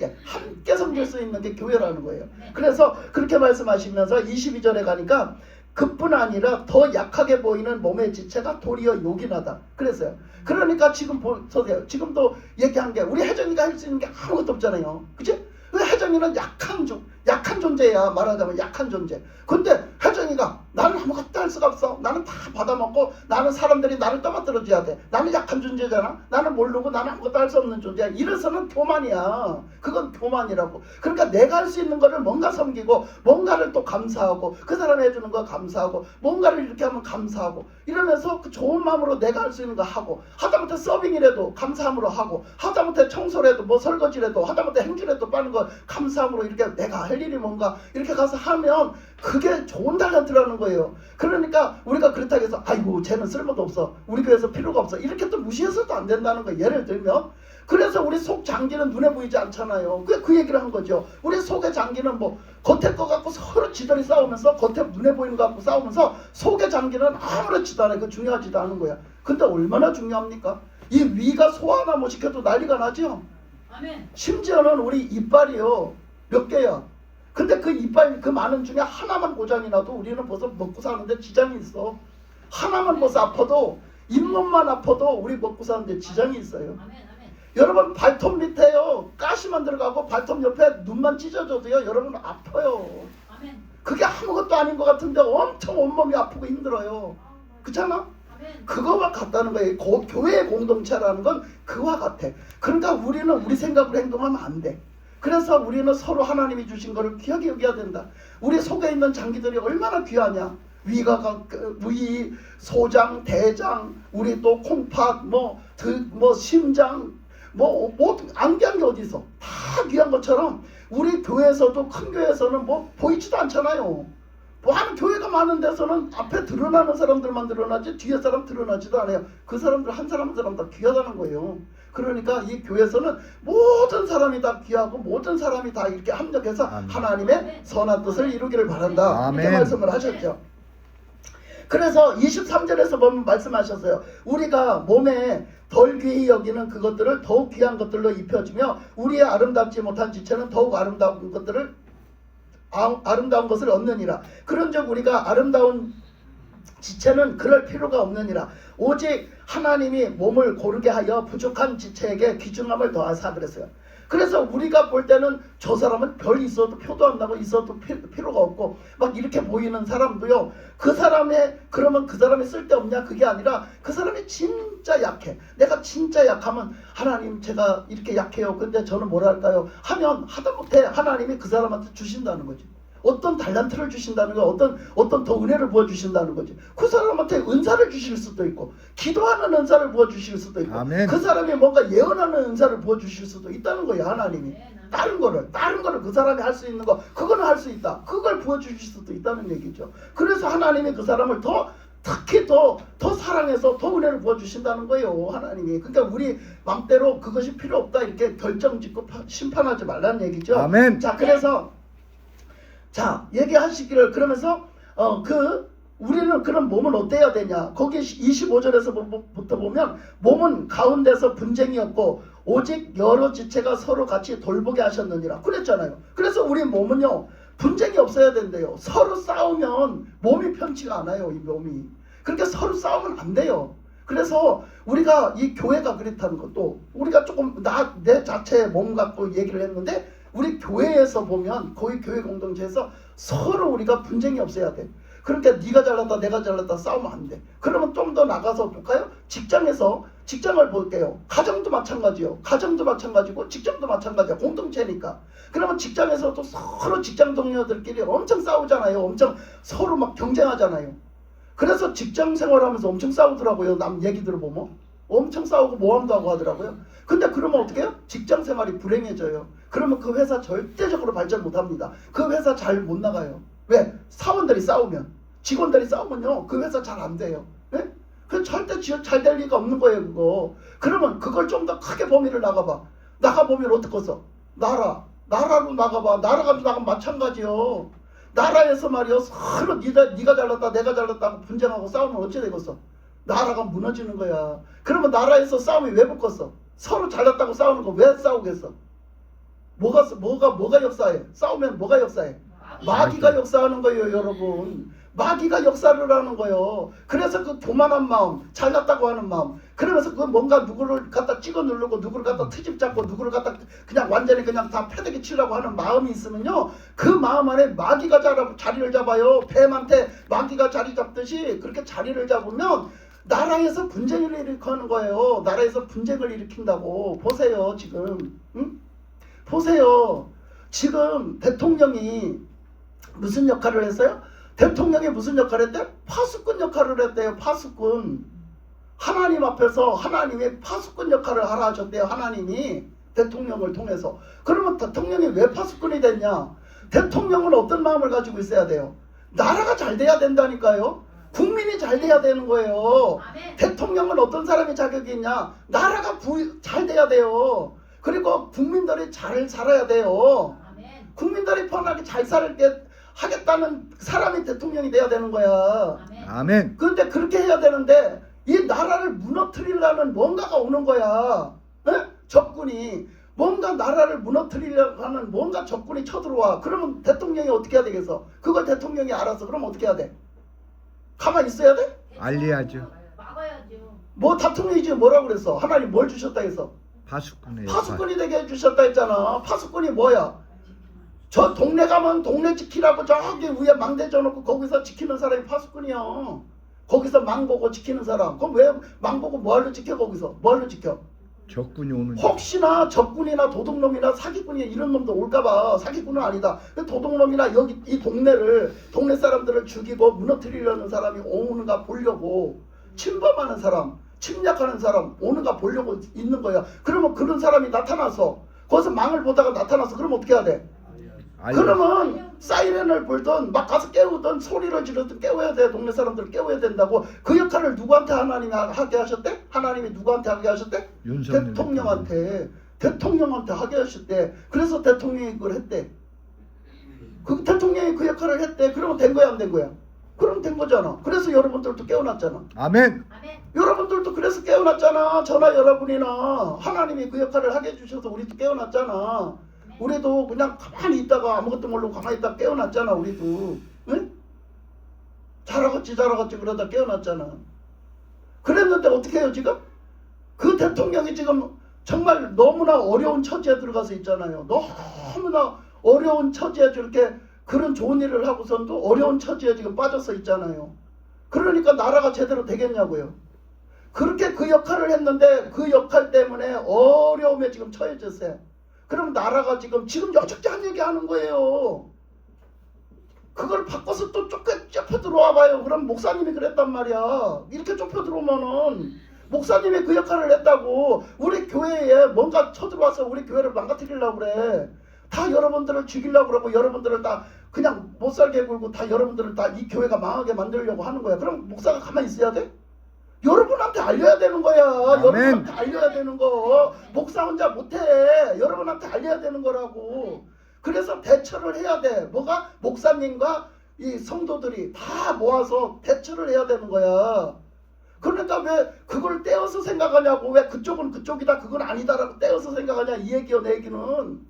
있는 게 교회라는 거예요. 그래서 그렇게 말씀하시면서 22절에 가니까 그뿐 아니라 더 약하게 보이는 몸의 지체가 도리어 요긴하다 그랬어요. 그러니까 지금 보세요. 지금도 얘기한 게 우리 혜정이가 할 수 있는 게 아무것도 없잖아요. 그치? 혜정이는 약한 존재야. 말하자면 약한 존재. 근데 혜정이가 나는 아무것도 할 수가 없어, 나는 다 받아먹고 나는 사람들이 나를 떠받들어줘야 돼, 나는 약한 존재잖아, 나는 모르고 나는 아무것도 할 수 없는 존재야, 이래서는 교만이야. 그건 교만이라고. 그러니까 내가 할 수 있는 거를 뭔가 섬기고 뭔가를 또 감사하고 그 사람이 해주는 거 감사하고 뭔가를 이렇게 하면 감사하고 이러면서 그 좋은 마음으로 내가 할 수 있는 거 하고, 하다못해 서빙이라도 감사함으로 하고, 하다못해 청소라도 뭐 설거지라도 하다못해 행주라도 빠는 거 감사함으로 이렇게 내가 할 일이 뭔가 이렇게 가서 하면 그게 좋은 달란트라는 거예요. 그러니까 우리가 그렇다고 해서 아이고 쟤는 쓸모도 없어, 우리 교회에서 필요가 없어, 이렇게 또 무시해서도 안 된다는 거예요. 예를 들면 그래서 우리 속 장기는 눈에 보이지 않잖아요. 그 얘기를 한 거죠. 우리 속의 장기는 뭐 겉에 거 갖고 서로 지들이 싸우면서 겉에 눈에 보이는 거 갖고 싸우면서 속의 장기는 아무렇지도 않아요. 그 중요하지도 않은 거야. 근데 얼마나 중요합니까? 이 위가 소화 하나 못 시켜도 난리가 나죠. 아멘. 심지어는 우리 이빨이요 몇 개야. 근데 그 이빨 그 많은 중에 하나만 고장이 나도 우리는 벌써 먹고 사는데 지장이 있어. 하나만 벌써 아파도, 잇몸만 아파도 우리 먹고 사는데 지장이 있어요. 아멘. 아멘. 여러분 발톱 밑에요 가시만 들어가고 발톱 옆에 눈만 찢어져도요 여러분 아파요. 아멘. 그게 아무것도 아닌 것 같은데 엄청 온몸이 아프고 힘들어요. 그렇잖아? 아멘. 그거와 같다는 거예요. 교회의 공동체라는 건 그와 같아. 그러니까 우리는 우리 생각으로 행동하면 안 돼. 그래서 우리는 서로 하나님이 주신 거를 귀하게 여겨야 된다. 우리 속에 있는 장기들이 얼마나 귀하냐. 위, 소장, 대장, 우리 또 콩팥, 심장, 안귀한 게 어디 있어. 다 귀한 것처럼 우리 교회에서도, 큰 교회에서는 보이지도 않잖아요. 교회가 많은 데서는 앞에 드러나는 사람들만 드러나지 뒤에 사람 드러나지도 않아요. 그 사람들 한 사람 한 사람 다 귀하다는 거예요. 그러니까 이 교회에서는 모든 사람이 다 귀하고 모든 사람이 다 이렇게 합력해서 아멘. 하나님의 선한 뜻을 이루기를 바란다. 아멘. 이렇게 말씀을 하셨죠. 그래서 23절에서 보면 말씀하셨어요. 우리가 몸에 덜 귀히 여기는 그것들을 더욱 귀한 것들로 입혀주며 우리의 아름답지 못한 지체는 더욱 아름다운 것을 얻느니라. 그런즉 우리가 아름다운 지체는 그럴 필요가 없느니라. 오직 하나님이 몸을 고르게 하여 부족한 지체에게 귀중함을 더하사 그랬어요. 그래서 우리가 볼 때는 저 사람은 별 있어도 표도 안 나고 있어도 필요가 없고 막 이렇게 보이는 사람도요, 그 사람의 그러면 그 사람이 쓸데없냐, 그게 아니라 그 사람이 진짜 약해. 내가 진짜 약하면 하나님 제가 이렇게 약해요, 근데 저는 뭐랄까요 하면 하다못해 하나님이 그 사람한테 주신다는 거지. 어떤 달란트를 주신다는 거야. 어떤 더 은혜를 부어주신다는 거지. 그 사람한테 은사를 주실 수도 있고 기도하는 은사를 부어주실 수도 있고 아멘. 그 사람이 뭔가 예언하는 은사를 부어주실 수도 있다는 거예요. 하나님이 다른 거를 그 사람이 할 수 있는 거 그거는 할 수 있다. 그걸 부어주실 수도 있다는 얘기죠. 그래서 하나님이 그 사람을 특히 더 사랑해서 더 은혜를 부어주신다는 거예요. 하나님이. 그러니까 우리 맘대로 그것이 필요 없다 이렇게 결정짓고 심판하지 말라는 얘기죠. 아멘. 자, 그래서 자, 얘기하시기를 그러면서 우리는 그런 몸은 어때야 되냐. 거기 25절에서부터 보면 몸은 가운데서 분쟁이 없고 오직 여러 지체가 서로 같이 돌보게 하셨느니라 그랬잖아요. 그래서 우리 몸은요 분쟁이 없어야 된대요. 서로 싸우면 몸이 편치가 않아요. 이 몸이. 그러니까 서로 싸우면 안 돼요. 그래서 우리가 이 교회가 그렇다는 것도 우리가 조금 내 자체의 몸 갖고 얘기를 했는데 우리 교회에서 보면 거의 교회 공동체에서 서로 우리가 분쟁이 없어야 돼. 그러니까 네가 잘났다 내가 잘났다 싸우면 안 돼. 그러면 좀 더 나가서 볼까요? 직장을 볼게요. 가정도 마찬가지요. 가정도 마찬가지고 직장도 마찬가지야. 공동체니까. 그러면 직장에서도 서로 직장 동료들끼리 엄청 싸우잖아요. 엄청 서로 막 경쟁하잖아요. 그래서 직장 생활하면서 엄청 싸우더라고요. 남 얘기 들어보면 엄청 싸우고 모함도 하고 하더라고요. 근데 그러면 어떻게 해요? 직장 생활이 불행해져요. 그러면 그 회사 절대적으로 발전 못합니다. 그 회사 잘 못 나가요. 왜? 사원들이 싸우면, 직원들이 싸우면요 그 회사 잘 안 돼요. 네? 그 절대 잘 될 리가 없는 거예요. 그거. 그러면 그걸 좀 더 크게 범위를 나가보면 어떡겠어? 나라로 나가봐. 나라가 나가면 마찬가지요. 나라에서 말이요 서로 네가 잘났다 내가 잘났다고 분쟁하고 싸우면 어찌 되겠어? 나라가 무너지는 거야. 그러면 나라에서 싸움이 왜 붙겠어? 서로 잘났다고 싸우는 거 왜 싸우겠어? 뭐가 역사해? 싸우면 뭐가 역사해? 마귀가 역사하는 거예요, 여러분. 마귀가 역사를 하는 거예요. 그래서 그 교만한 마음, 잘났다고 하는 마음, 그러면서 그 뭔가 누구를 갖다 찍어 누르고 누구를 갖다 트집 잡고 누구를 갖다 그냥 완전히 그냥 다 패대기 치려고 하는 마음이 있으면요 그 마음 안에 마귀가 자리를 잡아요. 뱀한테 마귀가 자리 잡듯이 그렇게 자리를 잡으면 나라에서 분쟁을 일으키는 거예요. 나라에서 분쟁을 일으킨다고. 보세요 지금. 응? 보세요. 지금 대통령이 무슨 역할을 했어요? 대통령이 무슨 역할을 했대요? 파수꾼 역할을 했대요. 파수꾼. 하나님 앞에서 하나님이 파수꾼 역할을 하라 하셨대요. 하나님이 대통령을 통해서. 그러면 대통령이 왜 파수꾼이 됐냐? 대통령은 어떤 마음을 가지고 있어야 돼요? 나라가 잘 돼야 된다니까요. 국민이 잘 돼야 되는 거예요. 아멘. 대통령은 어떤 사람이 자격이 있냐? 나라가 잘 돼야 돼요. 그리고 국민들이 잘 살아야 돼요. 아멘. 국민들이 편하게 잘 살게 하겠다는 사람이 대통령이 돼야 되는 거야. 아멘. 아멘. 그런데 그렇게 해야 되는데 이 나라를 무너뜨리려는 뭔가가 오는 거야. 에? 적군이. 뭔가 나라를 무너뜨리려고 하는 뭔가 적군이 쳐들어와. 그러면 대통령이 어떻게 해야 되겠어? 그걸 대통령이 알아서 그러면 어떻게 해야 돼? 가만히 있어야 돼? 알려야죠. 막아야죠. 뭐 대통령이 지금 뭐라고 그랬어? 하나님 뭘 주셨다 해서? 파수꾼이에요. 파수꾼이 되게 해주셨다 했잖아. 파수꾼이 뭐야? 저 동네 가면 동네 지키라고 저기 위에 망대 져놓고 거기서 지키는 사람이 파수꾼이야. 거기서 망 보고 지키는 사람. 그럼 왜 망 보고 뭐하러 지켜 거기서? 뭐하러 지켜? 적군이 오는. 혹시나 적군이나 도둑놈이나 사기꾼이 이런 놈도 올까봐. 사기꾼은 아니다. 도둑놈이나 여기 이 동네 사람들을 죽이고 무너뜨리려는 사람이 오는가 보려고. 침범하는 사람, 침략하는 사람 오는가 보려고 있는 거야. 그러면 그런 사람이 나타나서 거기서 망을 보다가 나타나서 그러면 어떻게 해야 돼? 그러면 사이렌을 불든 막 가서 깨우든 소리를 지르든 깨워야 돼. 동네 사람들을 깨워야 된다고. 그 역할을 누구한테 하나님이 하게 하셨대? 하나님이 누구한테 하게 하셨대? 대통령한테 하게 하셨대. 그래서 대통령이 그걸 했대. 그 대통령이 그 역할을 했대. 그러면 된 거야 안 된 거야? 그럼 된 거잖아. 그래서 여러분들도 깨어났잖아. 아멘. 아멘. 여러분들도 그래서 깨어났잖아. 저나 여러분이나 하나님이 그 역할을 하게 해주셔서 우리도 깨어났잖아. 우리도 그냥 가만히 있다가 아무것도 모르고 가만히 있다가 깨어났잖아. 우리도. 응? 잘하겠지 그러다 깨어났잖아. 그랬는데 어떻게 해요 지금? 그 대통령이 지금 정말 너무나 어려운 처지에 들어가서 있잖아요. 너무나 어려운 처지에 저렇게 그런 좋은 일을 하고선도 어려운 처지에 지금 빠져서 있잖아요. 그러니까 나라가 제대로 되겠냐고요. 그렇게 그 역할을 했는데 그 역할 때문에 어려움에 지금 처해졌어요. 그럼 나라가 지금 여적지한 얘기 하는 거예요. 그걸 바꿔서 또 좁혀 들어와 봐요. 그럼 목사님이 그랬단 말이야. 이렇게 좁혀 들어오면은 목사님이 그 역할을 했다고 우리 교회에 뭔가 쳐들어와서 우리 교회를 망가뜨리려고 그래. 다 여러분들을 죽이려고 그러고 여러분들을 다 그냥 못 살게 굴고 다 여러분들을 다 이 교회가 망하게 만들려고 하는 거야. 그럼 목사가 가만히 있어야 돼? 여러분한테 알려야 되는 거야. 아멘. 여러분한테 알려야 되는 거. 목사 혼자 못해. 여러분한테 알려야 되는 거라고. 그래서 대처를 해야 돼. 뭐가? 목사님과 이 성도들이 다 모아서 대처를 해야 되는 거야. 그러니까 왜 그걸 떼어서 생각하냐고. 왜 그쪽은 그쪽이다 그건 아니다라고 떼어서 생각하냐. 이 얘기요 내 얘기는.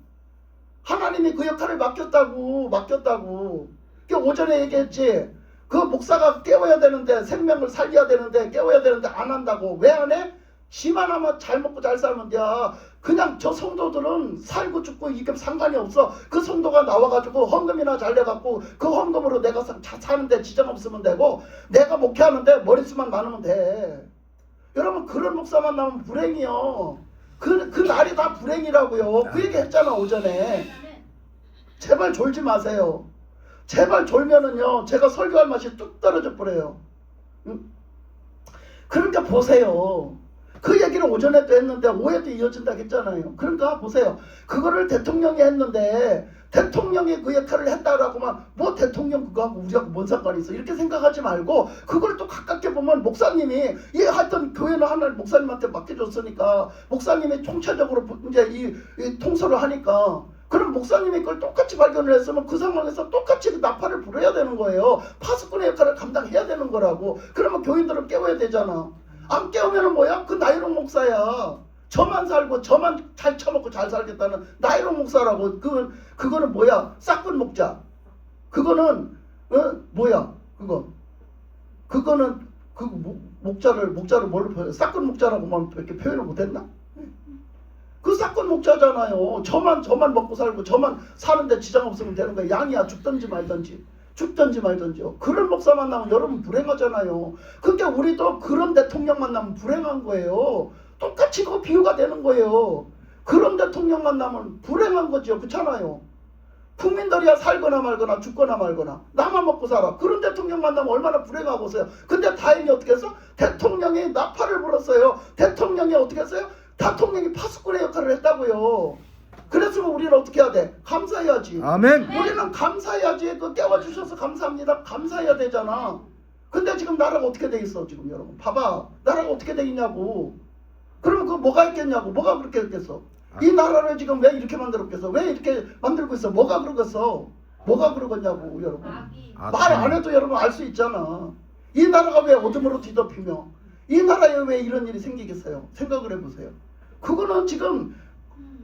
하나님이 그 역할을 맡겼다고. 그러니까 오전에 얘기했지. 그 목사가 깨워야 되는데 생명을 살려야 되는데 깨워야 되는데 안 한다고. 왜 안 해? 지만 하면 잘 먹고 잘 살면 돼. 그냥 저 성도들은 살고 죽고 이게 상관이 없어. 그 성도가 나와가지고 헌금이나 잘 내갖고 그 헌금으로 내가 사는데 지장 없으면 되고 내가 목회하는데 머릿수만 많으면 돼. 여러분 그런 목사만 나오면 불행이요. 그 날이 다 불행이라고요. 그 얘기 했잖아 오전에. 제발 졸지 마세요. 제발 졸면은요 제가 설교할 맛이 뚝 떨어져 버려요. 응? 그러니까 보세요. 그 얘기를 오전에도 했는데 오후에도 이어진다고 했잖아요. 그러니까 보세요. 그거를 대통령이 했는데 대통령이 그 역할을 했다라고만 뭐 대통령 그거하고 우리가 뭔 상관이 있어 이렇게 생각하지 말고 그걸 또 가깝게 보면 목사님이 이 하여튼 교회는 하나님 목사님한테 맡겨줬으니까 목사님이 총체적으로 이제 이 통솔을 하니까 그럼 목사님이 그걸 똑같이 발견을 했으면 그 상황에서 똑같이 그 나팔을 불어야 되는 거예요. 파수꾼의 역할을 감당해야 되는 거라고. 그러면 교인들을 깨워야 되잖아. 안 깨우면은 뭐야? 그 나이롱 목사야. 저만 살고 저만 잘 처먹고 잘 살겠다는 나이롱 목사라고. 그거는 뭐야? 싹군 목자. 그거는 뭐야? 그거는 그 목자를 뭘로 표현? 싹군 목자라고만 이렇게 표현을 못했나? 그 싹군 목자잖아요. 저만 먹고 살고 저만 사는데 지장 없으면 되는 거야. 양이야 죽든지 말든지요. 그런 목사 만나면 여러분 불행하잖아요. 그러니까 우리도 그런 대통령 만나면 불행한 거예요. 똑같이 그 비유가 되는 거예요. 그런 대통령 만나면 불행한 거죠. 그렇잖아요. 국민들이야 살거나 말거나 죽거나 말거나 나만 먹고 살아. 그런 대통령 만나면 얼마나 불행하고서요. 근데 다행히 어떻게 했어? 대통령이 나팔을 불었어요. 대통령이 어떻게 했어요? 대통령이 파수꾼의 역할을 했다고요. 그랬으면 우리는 어떻게 해야 돼? 감사해야지. 아멘. 우리는 감사해야지. 그 깨워주셔서 감사합니다. 감사해야 되잖아. 근데 지금 나라가 어떻게 돼 있어 지금 여러분. 봐봐. 나라가 어떻게 돼 있냐고. 그러면 그거 뭐가 있겠냐고. 뭐가 그렇게 했겠어. 이 나라를 지금 왜 이렇게 만들었겠어. 왜 이렇게 만들고 있어. 뭐가 그러겠어. 뭐가 그러겠냐고 여러분. 말 안 해도 여러분 알 수 있잖아. 이 나라가 왜 어둠으로 뒤덮이며 이 나라에 왜 이런 일이 생기겠어요. 생각을 해보세요. 그거는 지금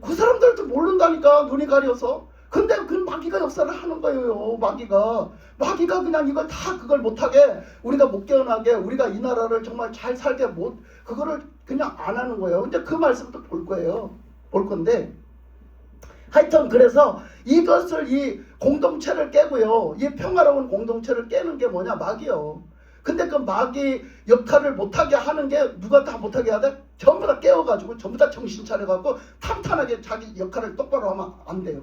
그 사람들도 모른다니까. 눈이 가려서. 근데 그 마귀가 역사를 하는 거예요. 마귀가 그냥 이걸 다 그걸 못하게 우리가 못 깨어나게 우리가 이 나라를 정말 잘 살게 그거를 그냥 안 하는 거예요. 근데 그 말씀도 볼 거예요. 볼 건데 하여튼 그래서 이것을 이 공동체를 깨고요. 이 평화로운 공동체를 깨는 게 뭐냐? 마귀요. 근데 그 마귀 역할을 못하게 하는 게 누가 다 못하게 해야 돼? 전부 다 깨워가지고 전부 다 정신 차려갖고 탄탄하게 자기 역할을 똑바로 하면 안 돼요.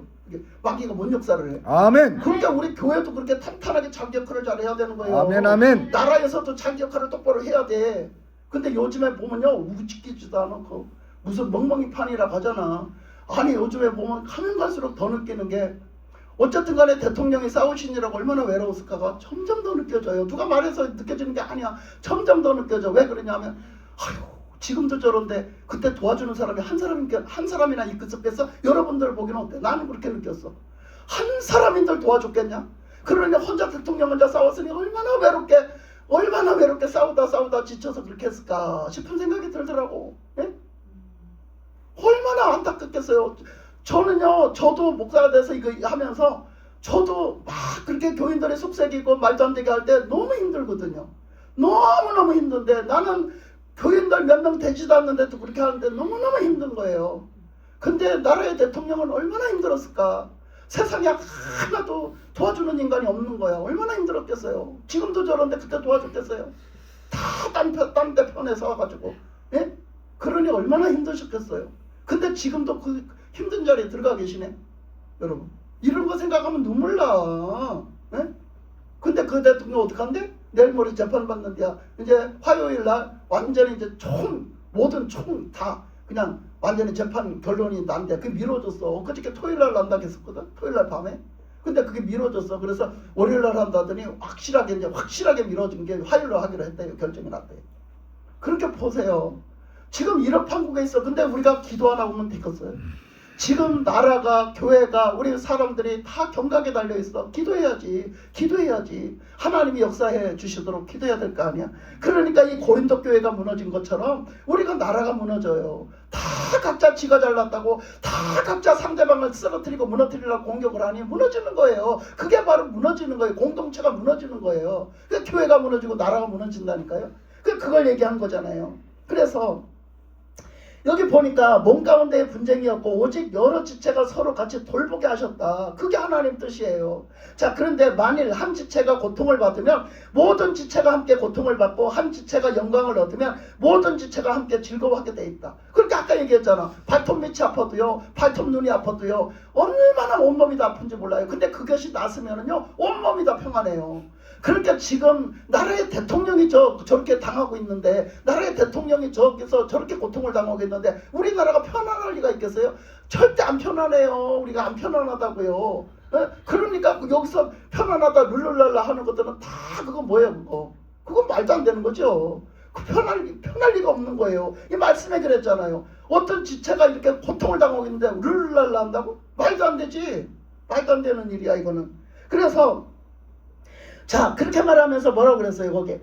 마귀가 뭔 역사를 해? 아멘. 그러니까 우리 교회도 그렇게 탄탄하게 자기 역할을 잘 해야 되는 거예요. 아멘. 아멘. 나라에서도 자기 역할을 똑바로 해야 돼. 근데 요즘에 보면요 우습지도 않고 무슨 멍멍이 판이라고 하잖아. 아니 요즘에 보면 가면 갈수록 더 느끼는 게 어쨌든 간에 대통령이 싸우시느라고 얼마나 외로웠을까가 점점 더 느껴져요. 누가 말해서 느껴지는 게 아니야. 점점 더 느껴져. 왜 그러냐면 아유 지금도 저런데 그때 도와주는 사람이 한 사람이나 있었겠어? 여러분들 보기는 어때? 나는 그렇게 느꼈어. 한 사람인들 도와줬겠냐? 그러니 혼자 대통령 혼자 싸웠으니 얼마나 외롭게 싸우다 지쳐서 그렇게 했을까 싶은 생각이 들더라고. 예? 얼마나 안타깝겠어요. 저도 목사가 돼서 이거 하면서 저도 막 그렇게 교인들이 속색이고 말도 안 되게 할 때 너무 힘들거든요. 너무너무 힘든데 나는 교인들 몇 명 되지도 않는데도 그렇게 하는데 너무너무 힘든 거예요. 근데 나라의 대통령은 얼마나 힘들었을까. 세상에 하나도 도와주는 인간이 없는 거야. 얼마나 힘들었겠어요. 지금도 저런데 그때 도와줬겠어요. 다 딴 데 편에 서가지고. 예? 그러니 얼마나 힘드셨겠어요. 근데 지금도 그 힘든 자리에 들어가 계시네. 여러분 이런 거 생각하면 눈물 나. 예? 근데 그 대통령 어떡한데? 내일 모레 재판받는데야 이제 화요일 날 완전히 이제 모든 총 다 그냥 완전히 재판 결론이 난데 그게 미뤄졌어. 그저께 토요일 날 난다고 했었거든. 토요일 날 밤에. 근데 그게 미뤄졌어. 그래서 월요일 날 한다더니 확실하게 미뤄진 게 화요일로 하기로 했대요. 결정이 났대요. 그렇게 보세요. 지금 이런 판국에 있어. 근데 우리가 기도 안 하고는 되겠어요? 지금 나라가 교회가 우리 사람들이 다 경각에 달려 있어. 기도해야지. 하나님이 역사해 주시도록 기도해야 될 거 아니야. 그러니까 이 고린도 교회가 무너진 것처럼 우리가 나라가 무너져요. 다 각자 지가 잘났다고 다 각자 상대방을 쓰러뜨리고 무너뜨리려고 공격을 하니 무너지는 거예요. 그게 바로 무너지는 거예요. 공동체가 무너지는 거예요. 그러니까 교회가 무너지고 나라가 무너진다니까요. 그걸 얘기한 거잖아요. 그래서 여기 보니까 몸 가운데의 분쟁이었고 오직 여러 지체가 서로 같이 돌보게 하셨다. 그게 하나님 뜻이에요. 자, 그런데 만일 한 지체가 고통을 받으면 모든 지체가 함께 고통을 받고 한 지체가 영광을 얻으면 모든 지체가 함께 즐거워하게 돼 있다. 그렇게 아까 얘기했잖아. 발톱 밑이 아파도요, 발톱 눈이 아파도요, 얼마나 온몸이 다 아픈지 몰라요. 근데 그것이 났으면은요 온몸이 다 평안해요. 그러니까 지금 나라의 대통령이 저렇게 당하고 있는데, 나라의 대통령이 저기서 저렇게 고통을 당하고 있는데 우리나라가 편안할 리가 있겠어요? 절대 안 편안해요. 우리가 안 편안하다고요. 예? 그러니까 여기서 편안하다 룰루랄라 하는 것들은 다 그거 뭐예요? 그건 말도 안 되는 거죠. 편할 리가 없는 거예요. 이 말씀에 그랬잖아요. 어떤 지체가 이렇게 고통을 당하고 있는데 룰루랄라 한다고? 말도 안 되지. 말도 안 되는 일이야 이거는. 그래서 자, 그렇게 말하면서 뭐라고 그랬어요 거기?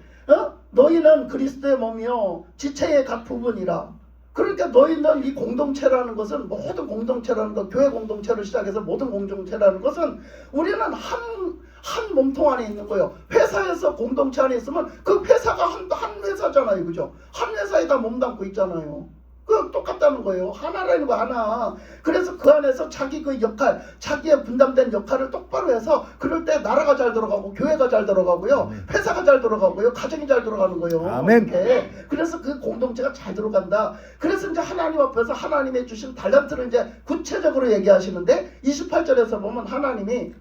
너희는 그리스도의 몸이요 지체의 각 부분이라. 그러니까 너희는 이 공동체라는 것은, 모든 공동체라는 것, 교회 공동체를 시작해서 모든 공동체라는 것은 우리는 한 몸통 안에 있는 거예요. 회사에서 공동체 안에 있으면 그 회사가 한 회사잖아요. 그죠? 한 회사에 다 몸담고 있잖아요. 그 똑같다는 거예요. 하나라는 거 하나. 그래서 그 안에서 자기 그 역할, 자기의 분담된 역할을 똑바로 해서 그럴 때 나라가 잘 돌아가고 교회가 잘 돌아가고요, 회사가 잘 돌아가고요, 가정이 잘 돌아가는 거예요. 아멘. 이렇게. 그래서 그 공동체가 잘 들어간다. 그래서 이제 하나님 앞에서 하나님의 주신 달란트를 이제 구체적으로 얘기하시는데 28절에서 보면 하나님이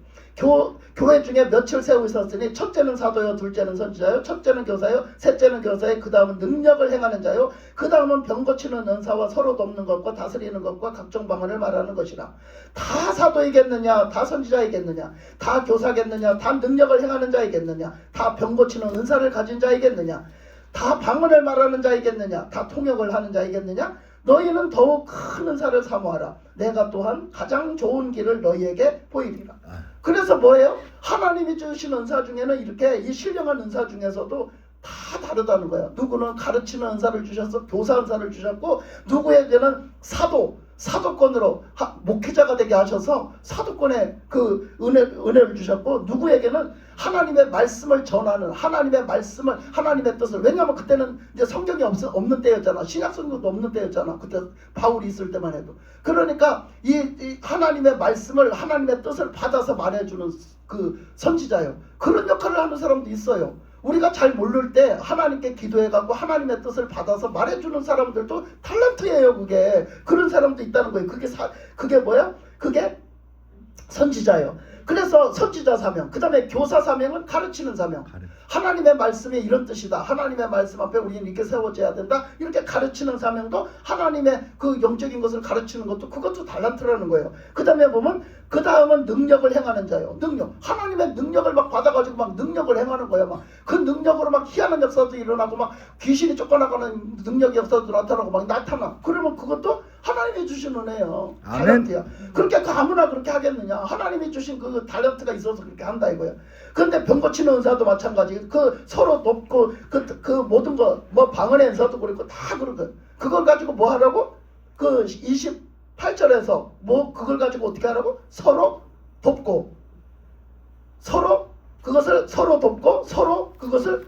교회 중에 며칠 세우셨으니 첫째는 사도요, 둘째는 선지자요, 첫째는 교사요, 셋째는 교사요, 그 다음은 능력을 행하는 자요, 그 다음은 병 고치는 은사와 서로 돕는 것과 다스리는 것과 각종 방언을 말하는 것이라. 다 사도이겠느냐, 다 선지자이겠느냐, 다 교사겠느냐, 다 능력을 행하는 자이겠느냐, 다 병 고치는 은사를 가진 자이겠느냐, 다 방언을 말하는 자이겠느냐, 다 통역을 하는 자이겠느냐. 너희는 더욱 큰 은사를 사모하라. 내가 또한 가장 좋은 길을 너희에게 보이리라. 그래서 뭐예요? 하나님이 주신 은사 중에는 이렇게 이 신령한 은사 중에서도 다 다르다는 거예요. 누구는 가르치는 은사를 주셔서 교사 은사를 주셨고, 누구에게는 사도권으로 목회자가 되게 하셔서 사도권의 그 은혜를 주셨고, 누구에게는 하나님의 말씀을 전하는, 하나님의 뜻을, 왜냐하면 그때는 이제 성경이 없는 때였잖아. 신약 성경도 없는 때였잖아. 그때 바울이 있을 때만 해도. 그러니까 이 하나님의 말씀을, 하나님의 뜻을 받아서 말해주는 그 선지자예요. 그런 역할을 하는 사람도 있어요. 우리가 잘 모를 때 하나님께 기도해갖고 하나님의 뜻을 받아서 말해주는 사람들도 탤런트예요. 그게 그런 사람도 있다는 거예요. 그게 뭐야? 그게 선지자예요. 그래서 선지자 사명, 그 다음에 교사 사명은 가르치는 사명. 하나님의 말씀이 이런 뜻이다. 하나님의 말씀 앞에 우리는 이렇게 세워져야 된다. 이렇게 가르치는 사명도, 하나님의 그 영적인 것을 가르치는 것도, 그것도 달란트라는 거예요. 그 다음에 보면 그 다음은 능력을 행하는 자요. 능력. 하나님의 능력을 막 받아가지고 막 능력을 행하는 거야. 막 그 능력으로 막 희한한 역사도 일어나고 막 귀신이 쫓겨나가는 능력 역사도 나타나고 막 나타나. 그러면 그것도 하나님이 주신 은혜요. 아멘. 달란트야. 그렇게 그 아무나 그렇게 하겠느냐? 하나님이 주신 그 달란트가 있어서 그렇게 한다 이거야. 그런데 병 고치는 은사도 마찬가지. 그 서로 돕고 그 모든 거 뭐 방언의 은사도 그렇고 다 그렇고 그걸 가지고 뭐 하라고? 그 28절에서 뭐 그걸 가지고 어떻게 하라고? 서로 돕고 서로 그것을 서로 돕고 서로 그것을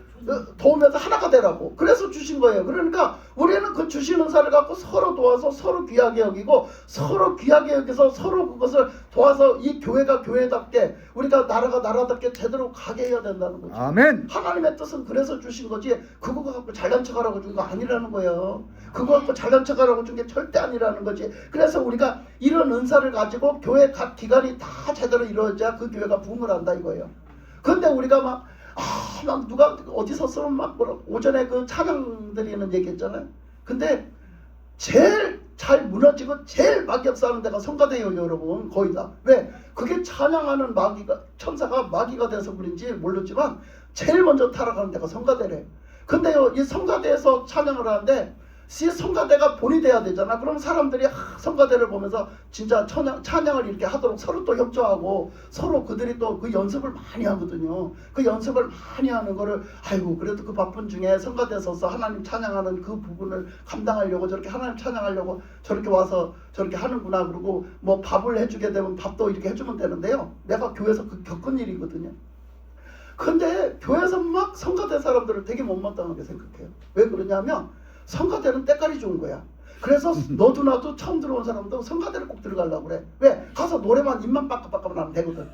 도우면서 하나가 되라고. 그래서 주신 거예요. 그러니까 우리는 그 주신 은사를 갖고 서로 도와서 서로 귀하게 여기고 서로 귀하게 여기서 서로 그것을 도와서 이 교회가 교회답게 우리가 나라가 나라답게 제대로 가게 해야 된다는 거죠. 아멘. 하나님의 뜻은 그래서 주신 거지 그거 갖고 잘난 척하라고 준 거 아니라는 거예요. 그거 갖고 잘난 척하라고 준 게 절대 아니라는 거지. 그래서 우리가 이런 은사를 가지고 교회 각 기관이 다 제대로 이루어져야 그 교회가 부흥을 한다 이거예요. 근데 우리가 막 누가 어디서 쓰면 막 뭐라 오전에 그 찬양 드리는 얘기 했잖아요. 근데 제일 잘 무너지고 제일 마귀 역사하는 데가 성가대예요, 여러분. 거의 다. 왜? 그게 찬양하는 마귀가 천사가 마귀가 돼서 그런지 모르지만 제일 먼저 타락하는 데가 성가대래. 근데요, 이 성가대에서 찬양을 하는데 이 성가대가 본이 돼야 되잖아. 그럼 사람들이 성가대를 보면서 진짜 찬양을 이렇게 하도록 서로 또 협조하고 서로 그들이 또 그 연습을 많이 하거든요. 그 연습을 많이 하는 거를 아이고 그래도 그 바쁜 중에 성가대 서서 하나님 찬양하는 그 부분을 감당하려고 저렇게 하나님 찬양하려고 저렇게 와서 저렇게 하는구나. 그러고 뭐 밥을 해주게 되면 밥도 이렇게 해주면 되는데요. 내가 교회에서 그 겪은 일이거든요. 근데 교회에서 막 성가대 사람들을 되게 못마땅하게 생각해요. 왜 그러냐면 성가대는 때깔이 좋은 거야. 그래서 너도 나도 처음 들어온 사람도 성가대를 꼭 들어가려고 그래. 왜? 가서 노래만 입만 빠끗빠끗 하면 되거든.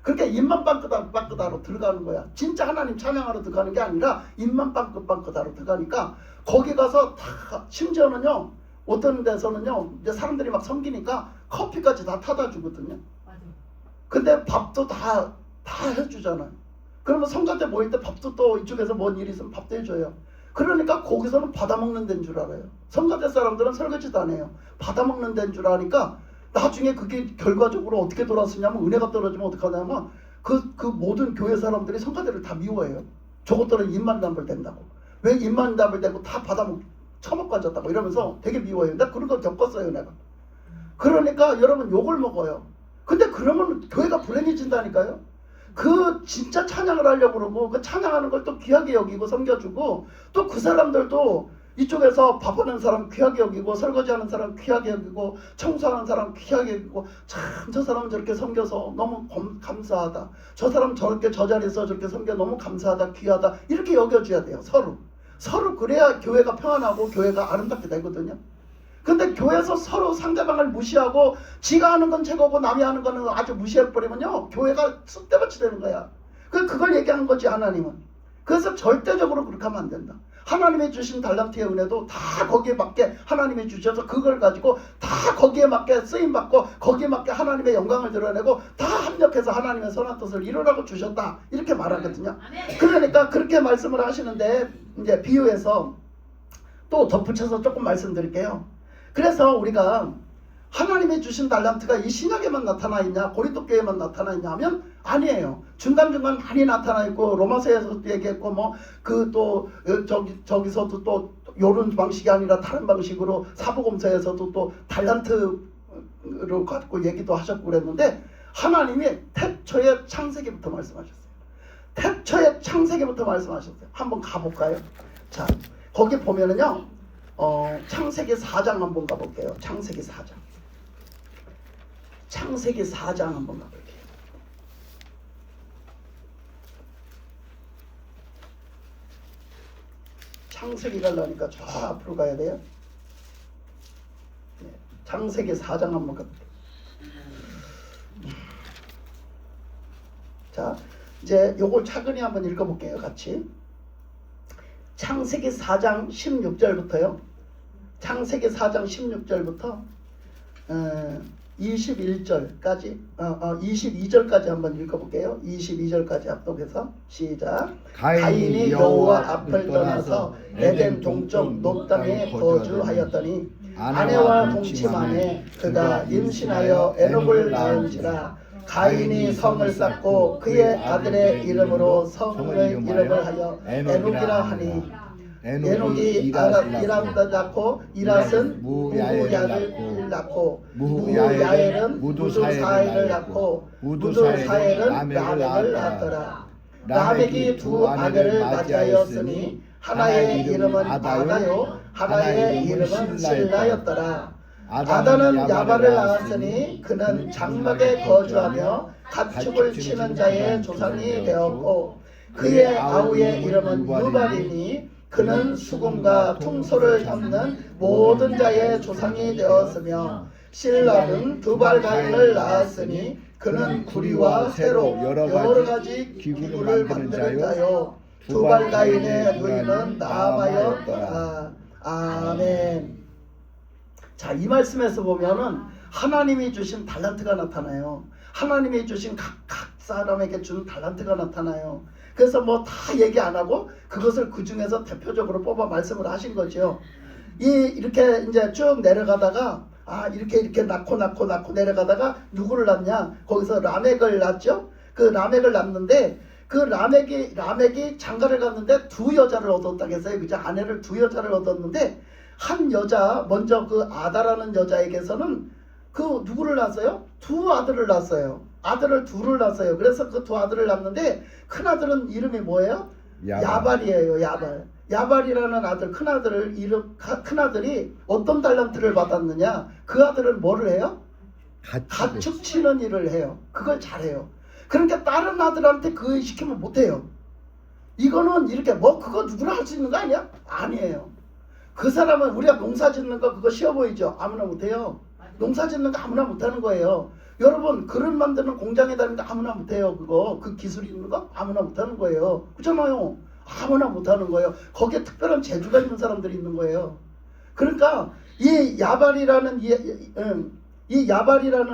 그렇게 입만 빵긋빵긋하러 들어가는 거야. 진짜 하나님 찬양하러 들어가는 게 아니라 입만 빵긋빵긋하러 들어가니까 거기 가서 다 심지어는요 어떤 데서는요 이제 사람들이 막 섬기니까 커피까지 다 타다 주거든요. 근데 밥도 다 해주잖아요. 그러면 성가대 모일 때 밥도 또 이쪽에서 뭔 일이 있으면 밥도 해줘요. 그러니까 거기서는 받아먹는 데인 줄 알아요. 성가대 사람들은 설거지도 안 해요. 받아먹는 데인 줄 아니까 나중에 그게 결과적으로 어떻게 돌아서냐면 은혜가 떨어지면 어떡하냐면 그 모든 교회 사람들이 성가대를 다 미워해요. 저것들은 입만 담불댄다고. 왜 입만 담불대고 다 처먹고 앉았다고 이러면서 되게 미워해요. 나 그런 거 겪었어요 내가. 그러니까 여러분 욕을 먹어요. 근데 그러면 교회가 불행해진다니까요. 그 진짜 찬양을 하려고 그러고 그 찬양하는 걸 또 귀하게 여기고 섬겨주고 또 그 사람들도 이쪽에서 밥하는 사람 귀하게 여기고 설거지하는 사람 귀하게 여기고 청소하는 사람 귀하게 여기고 참 저 사람 저렇게 섬겨서 너무 감사하다. 저 사람 저렇게 저 자리에서 저렇게 섬겨 너무 감사하다 귀하다 이렇게 여겨줘야 돼요. 서로 그래야 교회가 평안하고 교회가 아름답게 되거든요. 근데 교회에서 서로 상대방을 무시하고 지가 하는 건 최고고 남이 하는 거는 아주 무시해버리면요 교회가 쑥대밭이 되는 거야. 그걸 얘기하는 거지 하나님은. 그래서 절대적으로 그렇게 하면 안 된다. 하나님이 주신 달란트의 은혜도 다 거기에 맞게 하나님이 주셔서 그걸 가지고 다 거기에 맞게 쓰임받고 거기에 맞게 하나님의 영광을 드러내고 다 합력해서 하나님의 선한 뜻을 이루라고 주셨다 이렇게 말하거든요. 그러니까 그렇게 말씀을 하시는데 이제 비유해서 또 덧붙여서 조금 말씀드릴게요. 그래서 우리가 하나님이 주신 달란트가 이 신약에만 나타나 있냐 고린도 교회에만 나타나 있냐 하면 아니에요. 중간중간 많이 나타나 있고 로마서에서도 얘기했고 뭐 그 또 저기서도 또 요런 방식이 아니라 다른 방식으로 사복음서에서도 또 달란트로 갖고 얘기도 하셨고 그랬는데 하나님이 태초의 창세기부터 말씀하셨어요. 태초의 창세기부터 말씀하셨어요. 한번 가볼까요? 자 거기 보면은요 창세기 4장 한번 가볼게요. 창세기 4장. 창세기 4장 한번 가볼게요. 창세기 가려니까 저 앞으로 가야 돼요. 네, 창세기 4장 한번 가볼게요. 자, 이제 요걸 차근히 한번 읽어볼게요. 같이. 창세기 4장 16절부터요. 창세기 4장 16절부터 21절까지 22절까지 한번 읽어볼게요. 22절까지 합독해서 시작. 가인이 여호와 앞을 떠나서 에덴 동쪽 놋 땅에 거주하였더니 아내와 동침하매 그가 임신하여 에녹을 낳은지라. 가인이 성을 쌓고 그의 아들의 이름으로 성의 이름을 하여 에녹이라 하니 에녹이 이랏을 낳고 이랏은 무야를 낳고 무야엘은 무두사엘을 낳고 무두사엘은 라멕을 낳았더라. 라멕이 두 아내를 맞이하였으니 하나의 이름은 아다요 하나의 이름은 실라였더라. 아다는 야발을 낳았으니 그는 장막에 거주하며 가축을 치는 자의 조상이 되었고 그의 아우의 이름은 유발이니 그는 수금과 퉁소를 잡는 모든 자의 조상이 되었으며 실라는 두발가인을 낳았으니 그는 구리와 새로 여러 가지 기구를 만드는 자요 두발가인의 누이는 나아바였더라. 아멘. 자, 이 말씀에서 보면은 하나님이 주신 달란트가 나타나요. 하나님이 주신 각 사람에게 준 달란트가 나타나요. 그래서 뭐 다 얘기 안 하고 그것을 그 중에서 대표적으로 뽑아 말씀을 하신 거죠. 이렇게 이제 쭉 내려가다가 이렇게 낳고 내려가다가 누구를 낳냐? 거기서 라멕을 낳죠. 그 라멕을 낳는데 그 라멕이 장가를 갔는데 두 여자를 얻었다고 했어요. 그죠? 아내를 두 여자를 얻었는데 한 여자 먼저 그 아다라는 여자에게서는 그 누구를 낳았어요? 두 아들을 낳았어요. 아들을 둘을 낳았어요. 그래서 그 두 아들을 낳았는데 큰 아들은 이름이 뭐예요? 야발이에요. 야발이라는 아들, 큰 아들이 어떤 달란트를 받았느냐? 그 아들은 뭐를 해요? 가축 치는 일을 해요. 그걸 잘해요. 그러니까 다른 아들한테 그거 시키면 못해요. 이거는 이렇게 그거 누구나 할 수 있는 거 아니야? 아니에요. 그 사람은 우리가 농사 짓는 거 그거 쉬워 보이죠? 아무나 못해요. 농사 짓는 거 아무나 못하는 거예요. 여러분 그릇 만드는 공장에 다니는 거 아무나 못해요. 그 기술 있는 거 아무나 못하는 거예요. 그렇잖아요. 아무나 못하는 거예요. 거기에 특별한 재주가 있는 사람들이 있는 거예요. 그러니까 이 야발이라는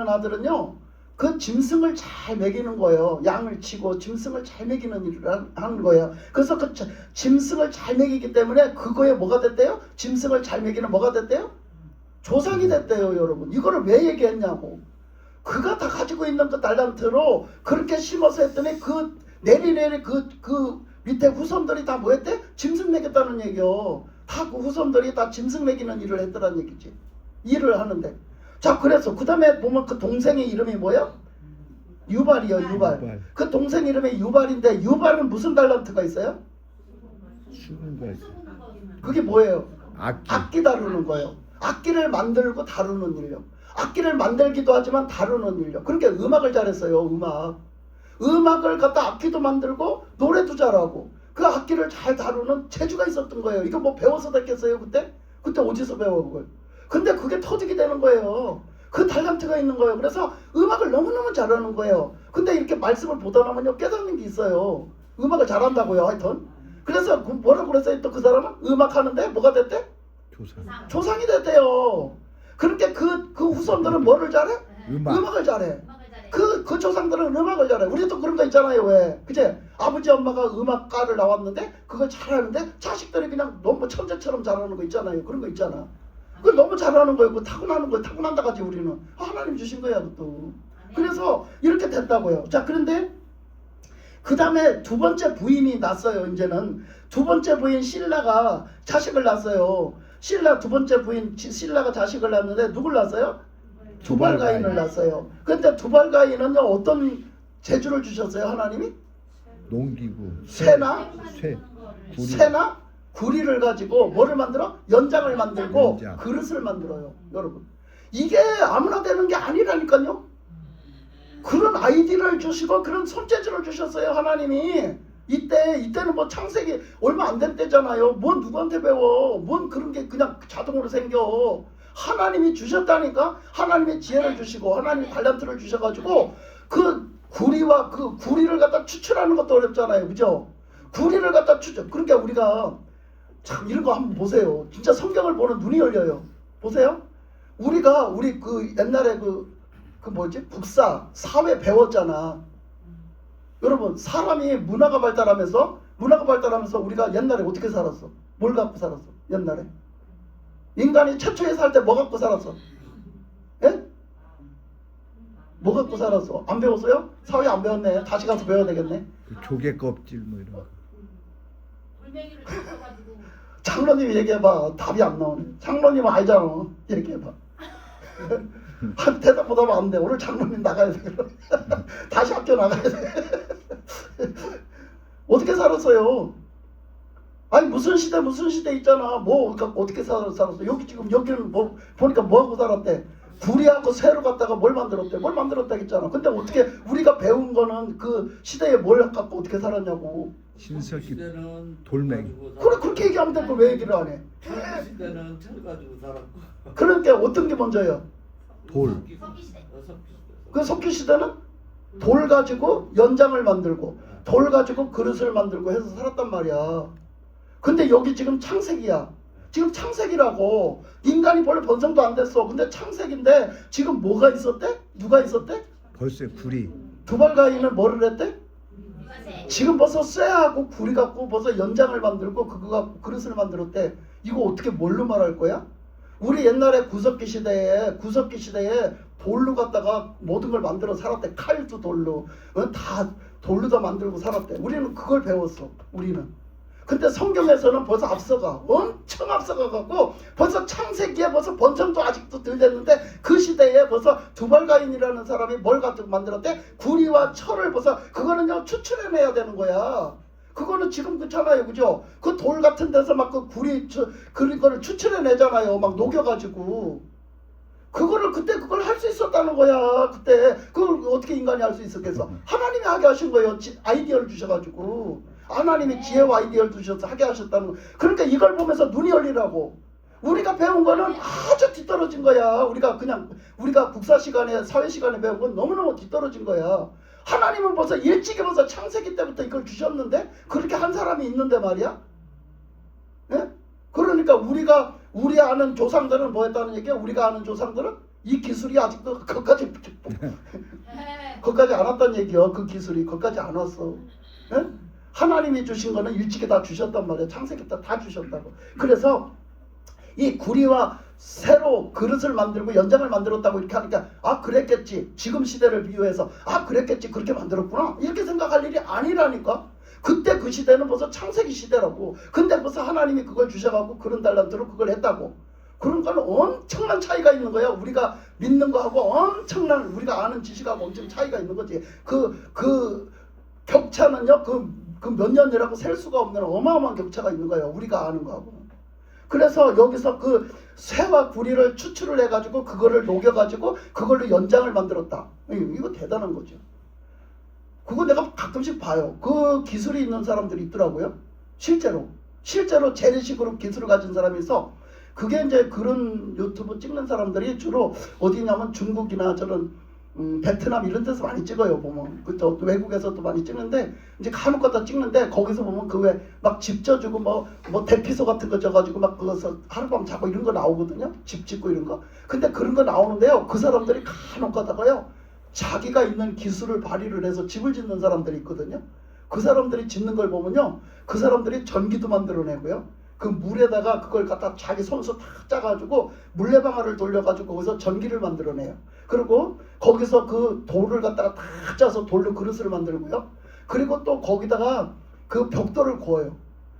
아들은요, 그 짐승을 잘 먹이는 거예요. 양을 치고 짐승을 잘 먹이는 일을 하는 거예요. 그래서 그 짐승을 잘 먹이기 때문에 그거에 뭐가 됐대요? 짐승을 잘 먹이는 뭐가 됐대요? 조상이 됐대요, 여러분. 이거를 왜 얘기했냐고. 그가 다 가지고 있는 그 달란트로 그렇게 심어서 했더니 그 내리 그 밑에 후손들이 다 뭐 했대? 짐승 먹였다는 얘기요. 다 그 후손들이 다 짐승 먹이는 일을 했더란 얘기지. 일을 하는데. 자, 그래서 그 다음에 보면 그 동생의 이름이 뭐야? 유발이요, 유발. 그 동생 이름이 유발인데 유발은 무슨 달란트가 있어요? 그게 뭐예요? 악기 다루는 거예요. 악기를 만들고 다루는 일요. 악기를 만들기도 하지만 다루는 일요. 그러니까 음악을 잘했어요. 음악을 갖다 악기도 만들고 노래도 잘하고 그 악기를 잘 다루는 재주가 있었던 거예요. 이거 뭐 배워서 됐겠어요 그때? 그때 어디서 배워 그걸? 근데 그게 터지게 되는 거예요. 그 달란트가 있는 거예요. 그래서 음악을 너무너무 잘하는 거예요. 근데 이렇게 말씀을 보다 보면요 깨닫는 게 있어요. 음악을 잘한다고요. 하여튼 그래서 뭐라고 그랬어요? 또 그 사람은 음악하는데 뭐가 됐대? 조상이 됐대요. 그러니까 그 후손들은 뭐를 잘해? 음악을 잘해. 그 조상들은 음악을 잘해. 우리도 그런 거 있잖아요. 왜? 그제 아버지 엄마가 음악가를 나왔는데 그걸 잘하는데 자식들이 그냥 너무 천재처럼 잘하는 거 있잖아요. 그런 거 있잖아. 그걸 너무 잘하는 거예요. 그거 타고나는 거예요. 타고난다 가지 우리는. 하나님 주신 거야 그것도. 그래서 이렇게 됐다고요. 자, 그런데 그 다음에 두 번째 부인이 났어요. 이제는 두 번째 부인 실라가 자식을 낳았어요. 두 번째 부인 실라가 자식을 낳았는데 누굴 낳았어요? 두발가인을 낳았어요. 근데 두발가인은요 어떤 재주를 주셨어요 하나님이? 농기구, 새나 구리를 가지고 뭐를 만들어? 연장을 만들고 그릇을 만들어요. 여러분 이게 아무나 되는 게 아니라니까요. 그런 아이디를 주시고 그런 손재주를 주셨어요 하나님이. 이때는 뭐 창세기 얼마 안 된 때잖아요. 뭔 누구한테 배워? 뭔 그런 게 그냥 자동으로 생겨. 하나님이 주셨다니까. 하나님의 지혜를 주시고 하나님의 달란트를 주셔가지고 그 구리와 그 구리를 갖다 추출하는 것도 어렵잖아요. 그죠? 구리를 갖다 추출. 그러니까 우리가 참 이런 거 한번 보세요. 진짜 성경을 보는 눈이 열려요. 보세요. 우리 그 옛날에 그 뭐지? 국사 사회 배웠잖아. 여러분 사람이 문화가 발달하면서 우리가 옛날에 어떻게 살았어? 뭘 갖고 살았어? 옛날에 인간이 최초에 살 때 뭐 갖고 살았어? 예? 뭐 갖고 살았어? 안 배웠어요? 사회 안 배웠네. 다시 가서 배워야 되겠네. 조개 껍질 뭐 이런 거. 돌멩이를 쳤어가지고. 자, 장로님 얘기해봐. 답이 안 나오네. 장로님 알잖아. 얘기해봐. 대답 못하면 안 돼. 오늘 장로님 나가야 돼. 다시 학교 나가야 돼. 어떻게 살았어요? 아니 무슨 시대 있잖아. 뭐 그러니까 어떻게 살았어? 여기 지금 여기는 뭐 보니까 뭐 하고 살았대? 구리하고 새로 갖다가 뭘 만들었다 했잖아. 근데 어떻게 우리가 배운 거는 그 시대에 뭘 갖고 어떻게 살았냐고. 신석기 돌멩이. 그래 그렇게 얘기하면 될 걸 왜 얘기를 안 해? 시대는 철 가지고 살았고. 그러니까 어떤 게 먼저예요? 돌. 석기시대. 그 석기 시대는 돌 가지고 연장을 만들고 돌 가지고 그릇을 만들고 해서 살았단 말이야. 근데 여기 지금 창세기야. 지금 창세기라고. 인간이 원래 번성도 안 됐어. 근데 창세기인데 지금 뭐가 있었대? 누가 있었대? 벌써 구리. 두발가인은 뭐를 했대? 이것에 지금 벌써 쇠하고 구리 갖고 벌써 연장을 만들고 그거 갖고 그릇을 만들었대. 이거 어떻게 뭘로 말할 거야? 우리 옛날에 구석기 시대에 돌로 갖다가 모든 걸 만들어 살았대. 칼도 돌로. 다 돌로 다 만들고 살았대. 우리는 그걸 배웠어. 우리는. 근데 성경에서는 벌써 앞서가. 엄청 앞서가 갖고 벌써 창세기에 벌써 번성도 아직도 덜 됐는데 그 시대에 벌써 두발가인이라는 사람이 뭘 가지고 만들었대? 구리와 철을 벌써 그거는요 추출해내야 되는 거야. 그거는 지금 그렇잖아요. 그죠? 그 돌 같은 데서 막 그 그거를 추출해내잖아요. 막 녹여가지고. 그때 그걸 할 수 있었다는 거야. 그때 그걸 어떻게 인간이 할 수 있었겠어? 하나님이 하게 하신 거예요. 아이디어를 주셔가지고. 하나님이 지혜와 아이디어를 주셔서 하게 하셨다는 거. 그러니까 이걸 보면서 눈이 열리라고. 우리가 배운 거는 아주 뒤떨어진 거야. 우리가 국사 시간에 사회 시간에 배운 건 너무너무 뒤떨어진 거야. 하나님은 벌써 일찍이 벌써 창세기 때부터 이걸 주셨는데 그렇게 한 사람이 있는데 말이야. 예? 그러니까 우리 아는 조상들은 뭐 했다는 얘기야? 우리가 아는 조상들은 이 기술이 아직도 거기까지 안 왔다는 얘기야. 그 기술이 거기까지 안 왔어. 예? 하나님이 주신 거는 일찍이 다 주셨단 말이야. 창세기 때 다 주셨다고. 그래서 이 구리와 새로 그릇을 만들고 연장을 만들었다고 이렇게 하니까 아 그랬겠지. 지금 시대를 비유해서 아 그랬겠지. 그렇게 만들었구나. 이렇게 생각할 일이 아니라니까. 그때 그 시대는 벌써 창세기 시대라고. 근데 벌써 하나님이 그걸 주셔가지고 그런 달란트로 그걸 했다고. 그런 거는 엄청난 차이가 있는 거야. 우리가 믿는 거하고 엄청난 우리가 아는 지식하고 엄청 차이가 있는 거지. 그 격차는요. 그 몇 년이라고 셀 수가 없는 어마어마한 격차가 있는 거예요. 우리가 아는 거하고. 그래서 여기서 그 쇠와 구리를 추출을 해가지고 그거를 녹여가지고 그걸로 연장을 만들었다. 이거 대단한 거죠. 그거 내가 가끔씩 봐요. 그 기술이 있는 사람들이 있더라고요. 실제로 재래식으로 기술을 가진 사람이 있어. 그게 이제 그런 유튜브 찍는 사람들이 주로 어디냐면 중국이나 저런 베트남 이런 데서 많이 찍어요. 보면 그또 외국에서도 많이 찍는데 이제 간혹 가다 찍는데 거기서 보면 그 왜 막 집 져주고 뭐 대피소 같은 거 져가지고 막 그거서 하룻밤 자고 이런 거 나오거든요. 집 짓고 이런 거. 근데 그런 거 나오는데요. 그 사람들이 간혹 가다가요 자기가 있는 기술을 발휘를 해서 집을 짓는 사람들이 있거든요. 그 사람들이 짓는 걸 보면요, 그 사람들이 전기도 만들어내고요. 그 물에다가 그걸 갖다 자기 손수 탁 짜가지고 물레방아를 돌려가지고 거기서 전기를 만들어내요. 그리고 거기서 그 돌을 갖다가 다 짜서 돌로 그릇을 만들고요. 그리고 또 거기다가 그 벽돌을 구워요.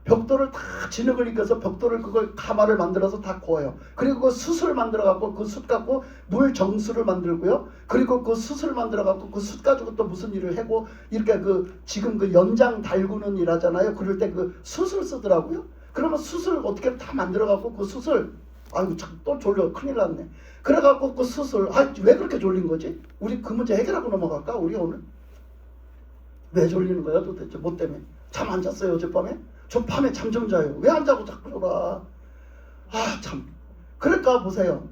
벽돌을 다 진흙을 익혀서 벽돌을 그걸 가마를 만들어서 다 구워요. 그리고 그 숯을 만들어갖고 그 숯 갖고 물 정수를 만들고요. 그리고 그 숯을 만들어갖고 그 숯 가지고 또 무슨 일을 하고 이렇게 그 지금 그 연장 달구는 일 하잖아요. 그럴 때 그 숯을 쓰더라고요. 그러면 숯을 어떻게 다 만들어갖고 그 숯을 아이고 참 또 졸려 큰일 났네. 그래갖고 그 숯을 왜 그렇게 졸린 거지? 우리 그 문제 해결하고 넘어갈까? 우리 오늘 왜 졸리는 거야 도대체? 뭐 때문에? 잠 안 잤어요 어젯밤에? 저 밤에 잠 좀 자요. 왜 안 자고 자꾸 졸아? 아 참. 그러니까 보세요.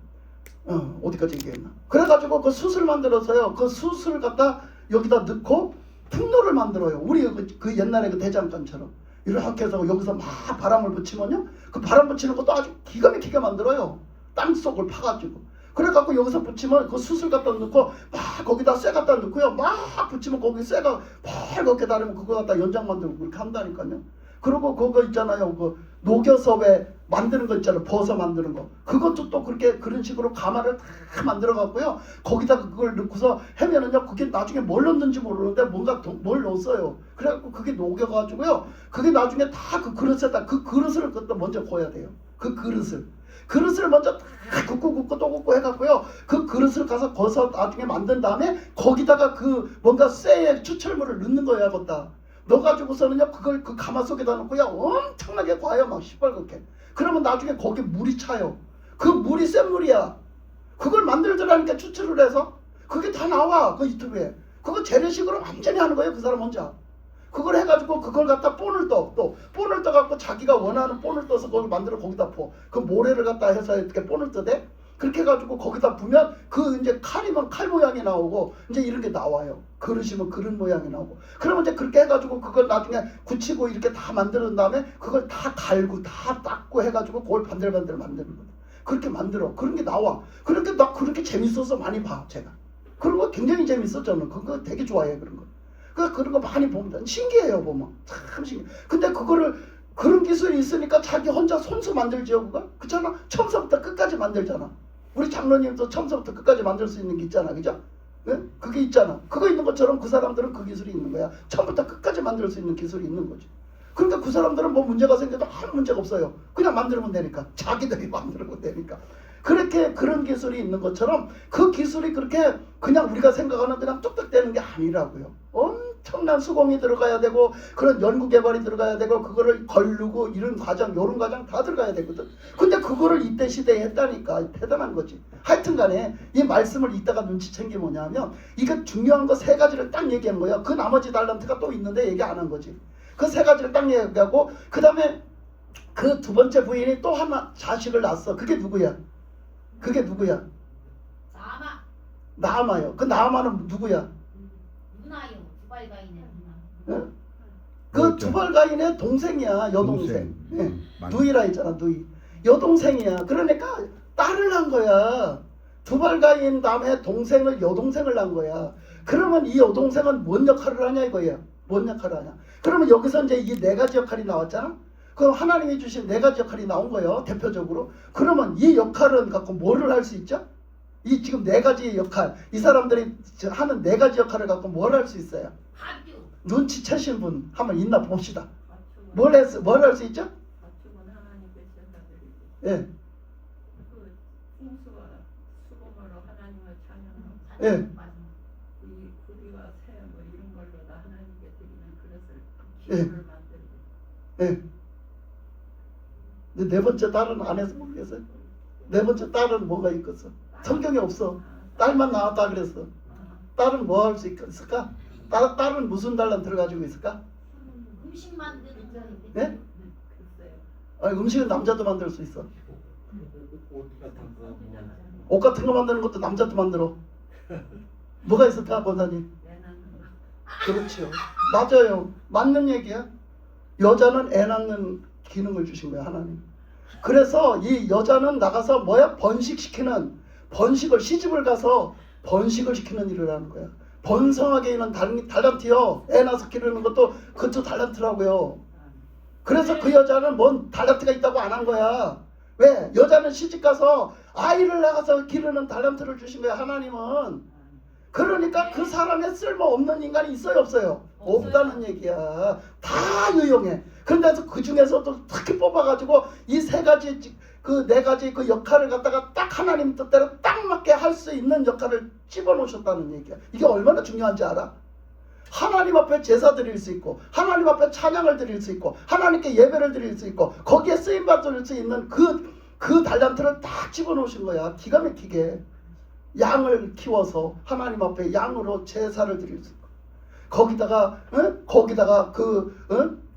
어디까지 얘기했나? 그래가지고 그 숯을 만들어서요. 그 숯을 갖다 여기다 넣고 풍로를 만들어요. 우리 그 옛날에 그 대장간처럼 이렇게 해서 여기서 막 바람을 붙이면요. 그 바람 붙이는 것도 아주 기가 막히게 만들어요. 땅속을 파가지고. 그래갖고 여기서 붙이면 그 숯을 갖다 넣고 막 거기다 쇠 갖다 넣고요. 막 붙이면 거기 쇠가 펄겋게 다르면 그거 갖다 연장 만들고 그렇게 한다니까요. 그리고 그거 있잖아요. 그 녹여서 왜 만드는 거 있잖아. 버섯 만드는 거. 그것도 또 그렇게 그런 식으로 가마를 다 만들어 갖고요. 거기다가 그걸 넣고서 하면은요. 그게 나중에 뭘 넣는지 모르는데 뭔가 뭘 넣었어요. 그래갖고 그게 녹여가지고요. 그게 나중에 다 그 그릇에다 그 그릇을 그것도 먼저 구워야 돼요. 그 그릇을 먼저 다 굽고 또 굽고 해갖고요. 그 그릇을 가서 거서 나중에 만든 다음에 거기다가 그 뭔가 쇠의 추출물을 넣는 거야. 거기다 넣어가지고서는요. 그걸 그 가마 속에다 넣고요. 엄청나게 과요. 막 시뻘겋게. 그러면 나중에 거기 물이 차요. 그 물이 센 물이야. 그걸 만들더라니까 추출을 해서 그게 다 나와. 그 유튜브에. 그거 재래식으로 완전히 하는 거예요. 그 사람 혼자. 그걸 해가지고 그걸 갖다 본을 또 본을 떠갖고 자기가 원하는 본을 떠서 그걸 만들어 거기다 퍼. 그 모래를 갖다 해서 이렇게 본을 떠대. 그렇게 해가지고 거기다 부면 그 이제 칼이면 칼 모양이 나오고 이제 이런 게 나와요. 그릇이면 그릇 모양이 나오고. 그러면 이제 그렇게 해가지고 그걸 나중에 굳히고 이렇게 다 만든 다음에 그걸 다 갈고 다 닦고 해가지고 그걸 반들반들 만드는 거예요. 그렇게 만들어. 그런 게 나와. 그렇게 나 그렇게 재밌어서 많이 봐 제가. 그런 거 굉장히 재밌어 저는. 그거 되게 좋아해 그런 거. 그런 거 많이 봅니다. 신기해요 보면. 참 신기해. 근데 그거를 그런 기술이 있으니까 자기 혼자 손수 만들지요 그거? 그렇잖아. 처음부터 끝까지 만들잖아. 우리 장로님도 처음부터 끝까지 만들 수 있는 게 있잖아. 그죠? 네? 그게 있잖아. 그거 있는 것처럼 그 사람들은 그 기술이 있는 거야. 처음부터 끝까지 만들 수 있는 기술이 있는 거지. 그러니까 그 사람들은 뭐 문제가 생겨도 아무 문제가 없어요. 그냥 만들면 되니까. 자기들이 만들면 되니까. 그렇게 그런 기술이 있는 것처럼 그 기술이 그렇게 그냥 우리가 생각하는 그냥 뚝뚝 되는 게 아니라고요. 엄청난 수공이 들어가야 되고 그런 연구 개발이 들어가야 되고 그거를 걸르고 이런 과정 요런 과정 다 들어가야 되거든. 근데 그거를 이때 시대에 했다니까 대단한 거지. 하여튼 간에 이 말씀을 이따가 눈치챈 게 뭐냐면 이게 중요한 거 세 가지를 딱 얘기한 거야. 그 나머지 달란트가 또 있는데 얘기 안 한 거지. 그 세 가지를 딱 얘기하고 그 다음에 그 두 번째 부인이 또 하나 자식을 낳았어. 그게 누구야? 그게 누구야? 나마. 나아마요. 그 나아마는 누구야? 누나요. 두발가인의 누나. 예? 그 두발가인의 동생이야. 여동생. 예. 누이라 했잖아. 누이. 여동생이야. 그러니까 딸을 낳은 거야. 두발가인 다음에 동생을 여동생을 낳은 거야. 그러면 이 여동생은 뭔 역할을 하냐 이거야. 뭔 역할을 하냐. 그러면 여기서 이제 이 네 가지 역할이 나왔잖아. 그럼 하나님이 주신 네 가지 역할이 나온 거예요. 대표적으로. 그러면 이 역할은 갖고 뭐를 할 수 있죠? 이 지금 네 가지의 역할. 이 사람들이 하는 네 가지 역할을 갖고 뭘 할 수 있어요? 가주. 눈치채신 분 한번 있나 봅시다. 뭘 할 수 있죠? 예. 예. 예. 예. 근데 네 번째 딸은 안 해서 모르겠어요. 네 번째 딸은 뭐가 있겠어? 성경에 없어. 딸만 나왔다 그랬어. 딸은 뭐 할 수 있을까? 딸은 무슨 달란트를 가지고 있을까? 음식 만드는 거. 네? 아니, 음식은 남자도 만들 수 있어. 옷 같은 거 뭐. 옷 같은 거 만드는 것도 남자도 만들어. 뭐가 있을까, 권사님? 그렇죠. 맞아요. 맞는 얘기야. 여자는 애 낳는 기능을 주신 거야, 하나님. 그래서 이 여자는 나가서 뭐야? 번식을 시집을 가서 번식을 시키는 일을 하는 거야. 번성하게 있는 달란트요. 애 낳아서 기르는 것도 그것도 달란트라고요. 그래서 그 여자는 뭔 달란트가 있다고 안 한 거야. 왜? 여자는 시집 가서 아이를 낳아서 기르는 달란트를 주신 거야, 하나님은. 그러니까 그 사람의 쓸모없는 인간이 있어요, 없어요? 없다는 얘기야. 다 유용해. 그런데 그 중에서도 특히 뽑아가지고 이 세 가지, 그 네 가지 그 역할을 갖다가 딱 하나님 뜻대로 딱 맞게 할 수 있는 역할을 집어넣으셨다는 얘기야. 이게 얼마나 중요한지 알아? 하나님 앞에 제사 드릴 수 있고, 하나님 앞에 찬양을 드릴 수 있고, 하나님께 예배를 드릴 수 있고, 거기에 쓰임 받을 수 있는 그 달란트를 딱 집어넣으신 거야. 기가 막히게. 양을 키워서 하나님 앞에 양으로 제사를 드릴 수 있고, 거기다가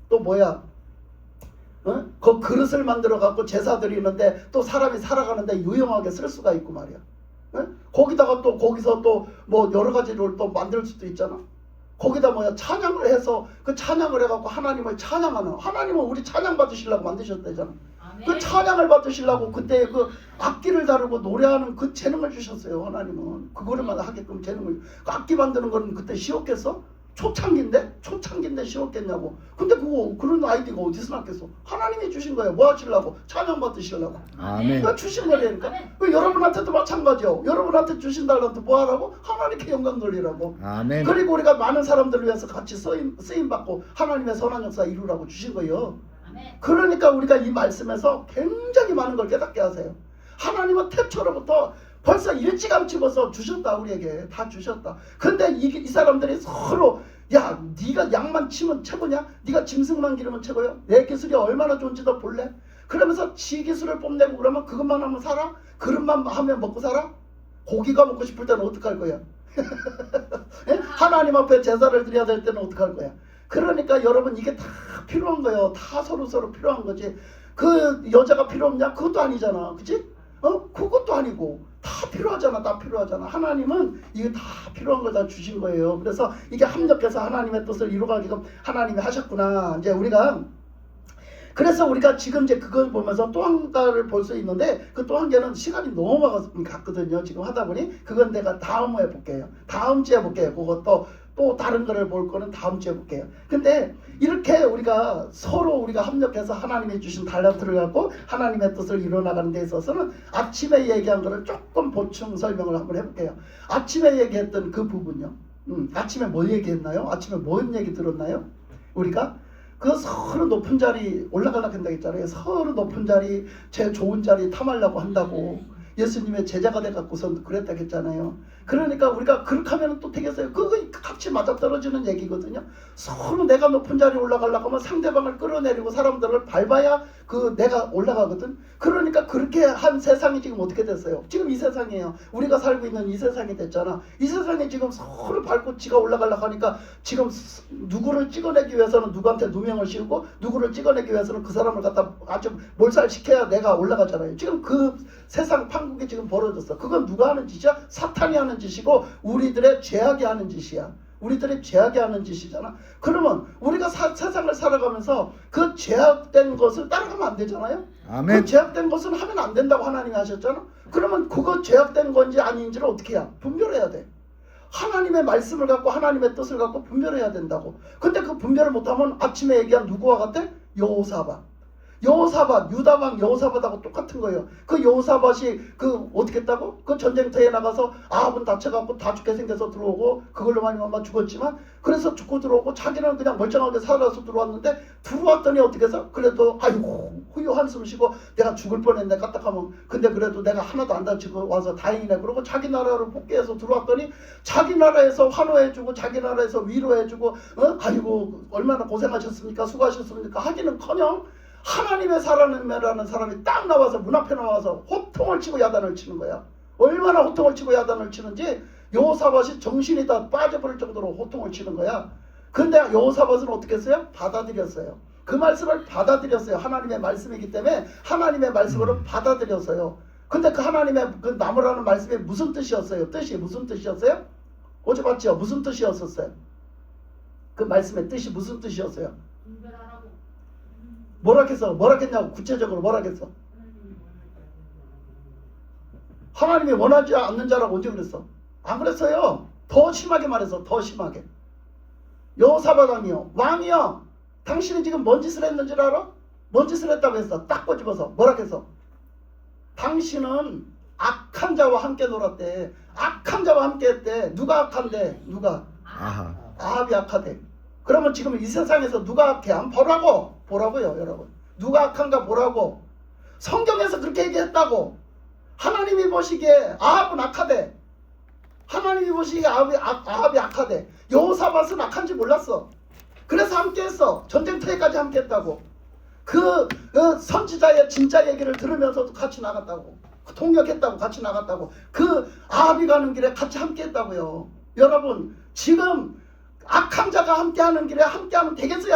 또 뭐야? 그 그릇을 만들어 갖고 제사 드리는데 또 사람이 살아가는데 유용하게 쓸 수가 있고 말이야. 거기다가 또 거기서 또 뭐 여러 가지를 또 만들 수도 있잖아. 거기다 뭐야? 찬양을 해서 그 찬양을 해갖고 하나님을 찬양하는, 하나님은 우리 찬양 받으시려고 만드셨다잖아. 그 찬양을 받으시려고 그때 그 악기를 다루고 노래하는 그 재능을 주셨어요. 하나님은 그거를만 하게끔 재능을. 그 악기 만드는 거는 그때 쉬웠겠어? 초창기인데 쉬웠겠냐고. 근데 그런 아이디가 어디서 났겠어? 하나님이 주신 거예요. 뭐 하시려고? 찬양 받으시려고. 아멘. 그러니까 주신 거라니까. 그 여러분한테도 마찬가지요. 여러분한테 주신 달란트 뭐 하라고? 하나님께 영광 돌리라고. 아멘. 그리고 우리가 많은 사람들을 위해서 같이 쓰임 받고 하나님의 선한 역사 이루라고 주신 거예요. 아멘. 그러니까 우리가 이 말씀에서 굉장히 많은 걸 깨닫게 하세요. 하나님은 태초로부터 벌써 일찌감치 벌써 주셨다. 우리에게 다 주셨다. 근데 이 사람들이 서로 야 네가 양만 치면 최고냐? 네가 짐승만 기르면 최고야? 내 기술이 얼마나 좋은지 너 볼래? 그러면서 지 기술을 뽐내고 그러면 그것만 하면 살아? 그릇만 하면 먹고 살아? 고기가 먹고 싶을 때는 어떡할 거야? 예? 하나님 앞에 제사를 드려야 될 때는 어떡할 거야? 그러니까 여러분 이게 다 필요한 거예요. 다 서로 필요한 거지. 그 여자가 필요 없냐? 그것도 아니잖아. 그치? 그것도 아니고 다 필요하잖아. 다 필요하잖아. 하나님은 이게 다 필요한 걸 다 주신 거예요. 그래서 이게 합력해서 하나님의 뜻을 이루가기가 하나님이 하셨구나. 이제 그래서 우리가 지금 이제 그걸 보면서 또 한 가를 볼 수 있는데 그 또 한 개는 시간이 너무 갔거든요. 지금 하다 보니 그건 내가 다음에 볼게요. 다음 주에 볼게요. 그것도 또 다른 거를 볼 거는 다음 주에 볼게요. 근데 이렇게 우리가 서로 우리가 합력해서 하나님이 주신 달란트를 갖고 하나님의 뜻을 이뤄나가는 데 있어서는 아침에 얘기한 거를 조금 보충 설명을 한번 해볼게요. 아침에 얘기했던 그 부분요. 아침에 뭘 얘기했나요? 아침에 뭔 얘기 들었나요? 우리가 그 서로 높은 자리 올라가려고 한다고 했잖아요. 서로 높은 자리, 제일 좋은 자리 탐하려고 한다고 예수님의 제자가 돼갖고서 그랬다고 했잖아요. 그러니까 우리가 그렇게 하면 또 되겠어요. 그거 같이 맞아떨어지는 얘기거든요. 서로 내가 높은 자리에 올라가려고 하면 상대방을 끌어내리고 사람들을 밟아야 내가 올라가거든. 그러니까 그렇게 한 세상이 지금 어떻게 됐어요? 지금 이 세상이에요. 우리가 살고 있는 이 세상이 됐잖아. 이 세상이 지금 서로 밟고 지가 올라가려고 하니까 지금 누구를 찍어내기 위해서는 누구한테 누명을 씌우고 누구를 찍어내기 위해서는 그 사람을 갖다 아주 몰살시켜야 내가 올라가잖아요. 지금 그 세상 판국이 지금 벌어졌어. 그건 누가 하는 짓이야? 사탄이 하는 짓이고 우리들의 죄악이 하는 짓이야. 우리들이 죄악이 하는 짓이잖아. 그러면 우리가 세상을 살아가면서 그 죄악된 것을 따라가면 안 되잖아요. 아멘. 그 죄악된 것은 하면 안 된다고 하나님이 하셨잖아. 그러면 그거 죄악된 건지 아닌지를 어떻게 해야? 분별해야 돼. 하나님의 말씀을 갖고 하나님의 뜻을 갖고 분별해야 된다고. 근데 그 분별을 못하면 아침에 얘기한 누구와 같아? 여호사밧, 유다왕 여호사밧하고 똑같은 거예요. 그 여호사밧이 어떻게 했다고? 그 전쟁터에 나가서 아합은 다쳐갖고 다 죽게 생겨서 들어오고 그걸로 많이 아마 죽었지만 그래서 죽고 들어오고 자기는 그냥 멀쩡하게 살아서 들어왔는데 들어왔더니 어떻게 해서 그래도 아이고 후유 한숨 쉬고 내가 죽을 뻔했네 까딱하면 근데 그래도 내가 하나도 안 다치고 와서 다행이네 그러고 자기 나라로 복귀해서 들어왔더니 자기 나라에서 환호해주고 자기 나라에서 위로해주고 아이고 얼마나 고생하셨습니까 수고하셨습니까 하기는커녕 하나님의 사람이라는 사람이 딱 나와서 문 앞에 나와서 호통을 치고 야단을 치는 거야. 얼마나 호통을 치고 야단을 치는지 여호사밧이 정신이 다 빠져버릴 정도로 호통을 치는 거야. 근데 여호사밧은 어떻게 했어요? 받아들였어요. 그 말씀을 받아들였어요. 하나님의 말씀이기 때문에 하나님의 말씀으로 받아들였어요. 근데 그 하나님의 그 나무라는 말씀이 무슨 뜻이었어요? 뜻이 무슨 뜻이었어요? 어제 봤죠? 무슨 뜻이었었어요? 그 말씀의 뜻이 무슨 뜻이었어요? 분별하라고. 뭐라 했냐고 구체적으로 뭐라 했어? 하나님이 원하지 않는 자라고 언제 그랬어? 안 그랬어요. 더 심하게 말해서 더 심하게. 여호사밧 왕이요 당신이 지금 뭔 짓을 했는지 알아? 뭔 짓을 했다고 했어? 딱 꼬집어서 뭐라 했어? 당신은 악한 자와 함께 놀았대. 악한 자와 함께 했대. 누가 악한데? 누가? 아합이 악하대. 그러면 지금 이 세상에서 누가 악해? 한번 보라고요 여러분. 누가 악한가 보라고. 성경에서 그렇게 얘기했다고. 하나님이 보시기에 아합은 악하대. 하나님이 보시기에 아합이 악하대. 여호사밧은 악한지 몰랐어. 그래서 함께했어. 전쟁터에까지 함께했다고. 그 선지자의 진짜 얘기를 들으면서도 같이 나갔다고. 통역했다고 같이 나갔다고. 그 아합이 가는 길에 같이 함께했다고요. 여러분 지금 악한 자가 함께하는 길에 함께하면 되겠어요?